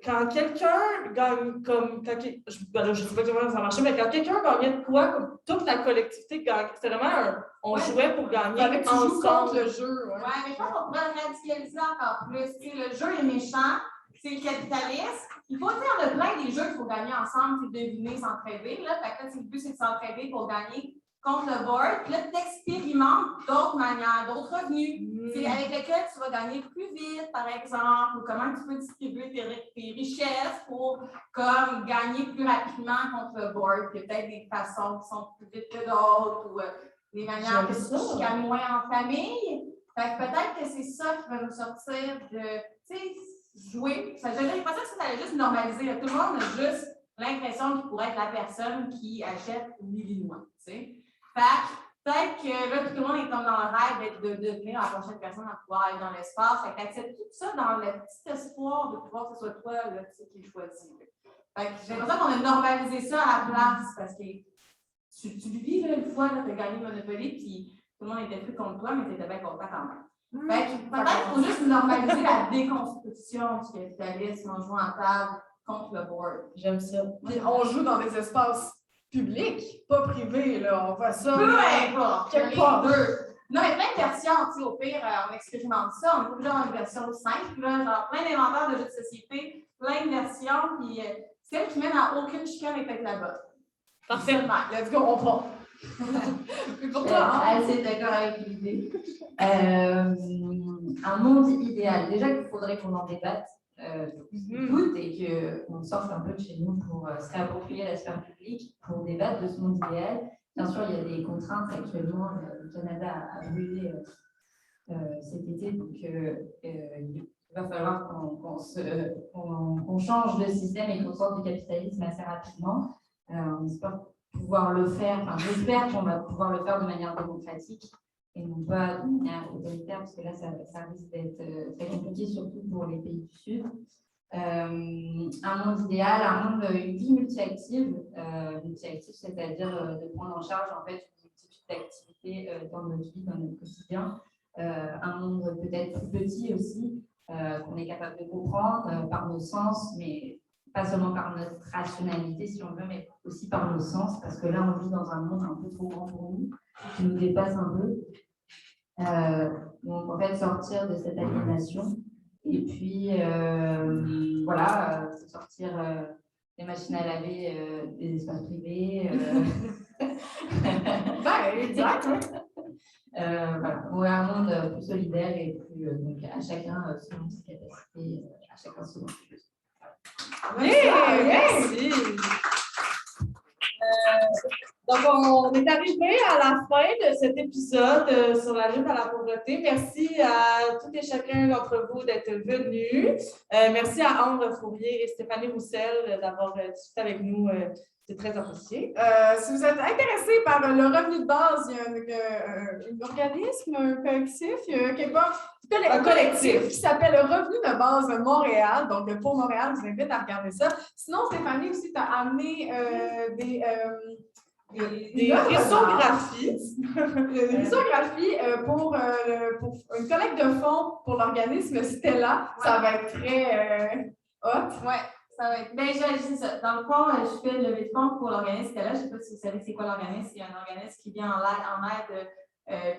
quand quelqu'un gagne comme. Je ne sais pas comment ça marchait, mais quand quelqu'un gagnait de quoi, comme toute la collectivité gagne. C'était vraiment on jouait pour gagner. Avec tu joues contre le jeu. Ouais, mais je pense qu'on pourrait le radicaliser encore plus. Tu sais, le jeu est méchant, c'est le capitalisme. Il faut dire le plein des jeux qu'il faut gagner ensemble, c'est deviner, s'entraider. Là, fait que le but, c'est de s'entraider pour gagner contre le board. Puis là, tu expérimentes d'autres manières, d'autres revenus. C'est avec lesquels tu vas gagner plus vite, par exemple, ou comment tu peux distribuer tes richesses pour comme gagner plus rapidement contre le board. Puis peut-être des façons qui sont plus vite que d'autres, ou des manières que tu gagnes moins en famille. Fait que peut-être que c'est ça qui va nous sortir de, tu sais, jouer. J'ai l'impression que ça allait juste normaliser. Là. Tout le monde a juste l'impression qu'il pourrait être la personne qui achète l'Illinois, tu sais. Fait que peut-être que là, tout le monde est comme dans le rêve de devenir la prochaine personne à pouvoir aller dans l'espace. Fait que t'acceptes tout ça dans le petit espoir de pouvoir que ce soit toi là, tu sais, qui le choisis. Fait que j'ai l'impression qu'on a normalisé ça à la place parce que tu le vis là, une fois, tu as gagné Monopoly, puis tout le monde était plus contre toi, mais tu étais bien content quand même. Fait que peut-être qu'il faut juste normaliser la déconstruction du capitalisme en jouant à table contre le board. J'aime ça. Puis on joue dans des espaces publics, pas privés, là. On fait ça. Peu importe. Quelque part. Non, mais plein de versions, tu sais, au pire, on expérimente ça. On peut déjà avoir une version simple, là, genre plein d'inventaires de jeux de société, plein de versions, puis celle qui mène à aucune chicane est peut-être là-bas. Parfait. Let's go, on prend. Pour toi, hein? Assez d'accord avec l'idée. Un monde idéal. Déjà qu'il faudrait qu'on en débatte toutes et qu'on sorte un peu de chez nous pour se réapproprier la sphère publique, pour débattre de ce monde idéal. Bien sûr, il y a des contraintes actuellement. Le Canada a brûlé cet été, donc il va falloir qu'on change de système et qu'on sorte du capitalisme assez rapidement. On espère pouvoir le faire, enfin j'espère qu'on va pouvoir le faire de manière démocratique et non pas de manière autoritaire, parce que là, ça risque d'être très compliqué, surtout pour les pays du Sud. Un monde idéal, une vie multi-active, c'est-à-dire de prendre en charge en fait une multitude d'activités dans notre vie, dans notre quotidien. Un monde peut-être plus petit aussi, qu'on est capable de comprendre par nos sens, mais pas seulement par notre rationalité, si on veut, mais aussi par nos sens, parce que là, on vit dans un monde un peu trop grand pour nous, qui nous dépasse un peu. Donc, en fait, sortir de cette aliénation. Et puis, sortir des machines à laver, des espaces privés. Exact. Un monde plus solidaire et plus, donc à chacun selon ses capacités, à chacun selon ses besoins. Merci. Donc, on est arrivé à la fin de cet épisode sur la lutte à la pauvreté. Merci à tous et chacun d'entre vous d'être venus. Merci à Ambre Fourrier et Stéphanie Roussel d'avoir discuté avec nous. C'est très apprécié. Si vous êtes intéressé par le revenu de base, il y a un organisme, un collectif, il y a un collectif qui s'appelle Revenu de base Montréal. Donc, pour Montréal, je vous invite à regarder ça. Sinon, Stéphanie aussi, tu as amené des risographies. Des risographies pour une collecte de fonds pour l'organisme Stella. Ça va être très hot. Ouais. Ça va être. Ben, c'est ça. Dans le fond, je fais le levée de fonds pour l'organisme Stella. Je ne sais pas si vous savez c'est quoi l'organisme. C'est un organisme qui vient en aide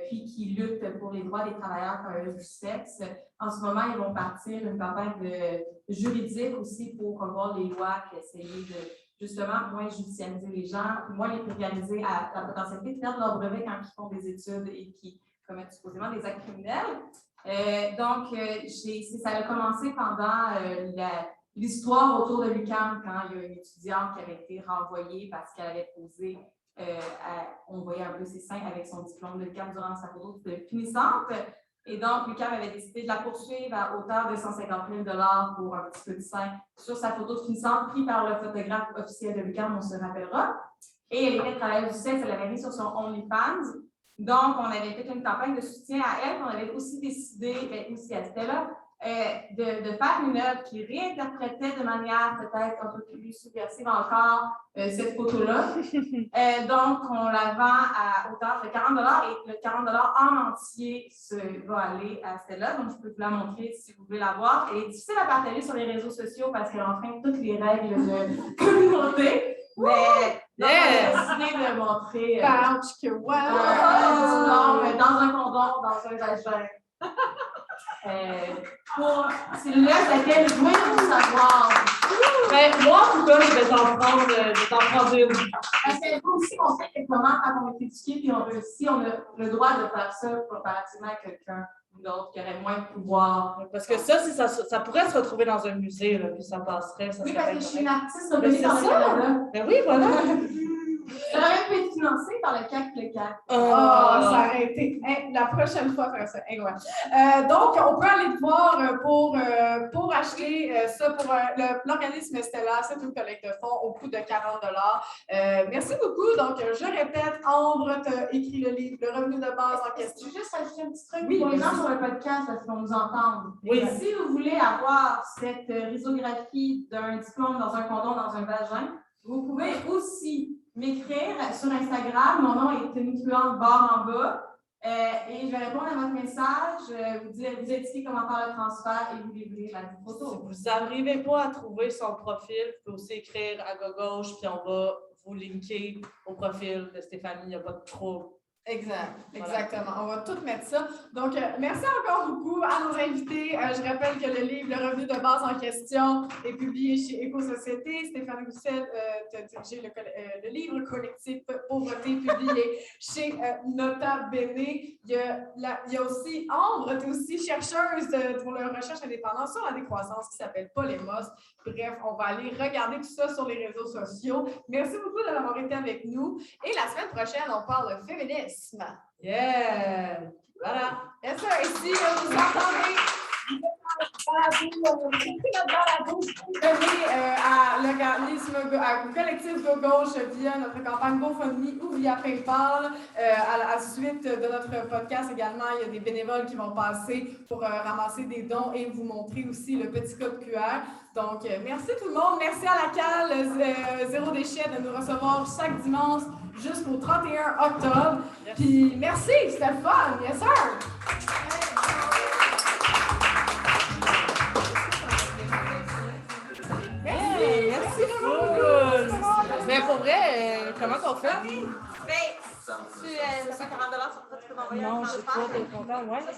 puis qui lutte pour les droits des travailleurs travailleuses du sexe. En ce moment, ils vont partir une campagne juridique aussi pour revoir les lois et essayer de justement moins judicialiser les gens, moins les précariser à la potentialité de perdre leur brevet quand ils font des études et qui commettent supposément des actes criminels. Ça a commencé pendant l'histoire autour de l'UQAM, quand il y a une étudiante qui avait été renvoyée parce qu'elle avait posé, on voyait un peu ses seins avec son diplôme de l'UQAM durant sa photo de finissante. Et donc, l'UQAM avait décidé de la poursuivre à hauteur de 150 000 $ pour un petit peu de sein sur sa photo de finissante prise par le photographe officiel de l'UQAM, on se rappellera. Et elle était travailleuse du sexe, elle l'avait mis sur son OnlyFans. Donc, on avait fait une campagne de soutien à elle. On avait aussi décidé, aussi à Stella, de faire une œuvre qui réinterprétait de manière peut-être un peu plus subversive encore cette photo-là. Donc, on la vend à hauteur de 40 $ et le 40 $ en entier va aller à Stella. Donc, je peux vous la montrer si vous voulez la voir. Elle est difficile à partager sur les réseaux sociaux parce qu'elle enfreint toutes les règles de communauté. Mais donc, on a décidé de montrer dans un condom, dans un vagin. C'est le lieu à laquelle je veux savoir. Moi, en tout cas, je vais t'en prendre une. Parce que nous aussi, on sait que comment, quand on est éduqué, puis on réussit, on a le droit de faire ça comparativement à quelqu'un d'autre qui aurait moins de pouvoir. Parce que ça pourrait se retrouver dans un musée, là, puis ça passerait. Oui, parce que je suis une artiste reconnue dans le Canada. Ben oui, voilà. Ça aurait pu être financé par le CAC le CAC. Ça aurait été la prochaine fois faire ça. Donc, on peut aller te voir pour acheter ça pour l'organisme Stella. C'est une collecte de fonds au coût de 40 $. Merci beaucoup. Donc, je répète, Ambre t'a écrit le livre, Le revenu de base en question. Je veux juste ajouter un petit truc pour les gens sur le podcast parce qu'on nous entend. Oui. Si vous voulez avoir cette risographie d'un diplôme dans un condom, dans un vagin, vous pouvez aussi m'écrire sur Instagram. Mon nom est Tenue Truante barre en bas. Et je vais répondre à votre message, vous indiquer comment faire le transfert et vous livrer la photo. Si vous n'arrivez pas à trouver son profil, vous pouvez aussi écrire à gauche, puis on va vous linker au profil de Stéphanie. Il n'y a pas de trouble. Exactement. On va tout mettre ça. Donc, merci encore beaucoup à nos invités. Je rappelle que le livre Le revenu de base en question est publié chez Éco-Société. Stéphane Roussel a dirigé le livre collectif Pauvreté, publié chez Nota Bene. Il y a aussi Ambre, tu es aussi chercheuse pour la recherche indépendante sur la décroissance qui s'appelle Polemos. Bref, on va aller regarder tout ça sur les réseaux sociaux. Merci beaucoup d'avoir été avec nous. Et la semaine prochaine, on parle de féminisme. Yeah! Voilà! Yes, sir. Et si vous entendez à l'organisme, au collectif de gauche via notre campagne GoFundMe ou via PayPal. À la suite de notre podcast également, il y a des bénévoles qui vont passer pour ramasser des dons et vous montrer aussi le petit code QR. Donc, merci tout le monde. Merci à la CAL Zéro Déchet de nous recevoir chaque dimanche jusqu'au 31 octobre. Puis merci, c'était le fun. Yes, sir! Merci beaucoup. Mais pour vrai, comment qu'on fait? Tu 140 $, tu peux m'envoyer un Non, je sais transfert? pas, t'es content, ouais.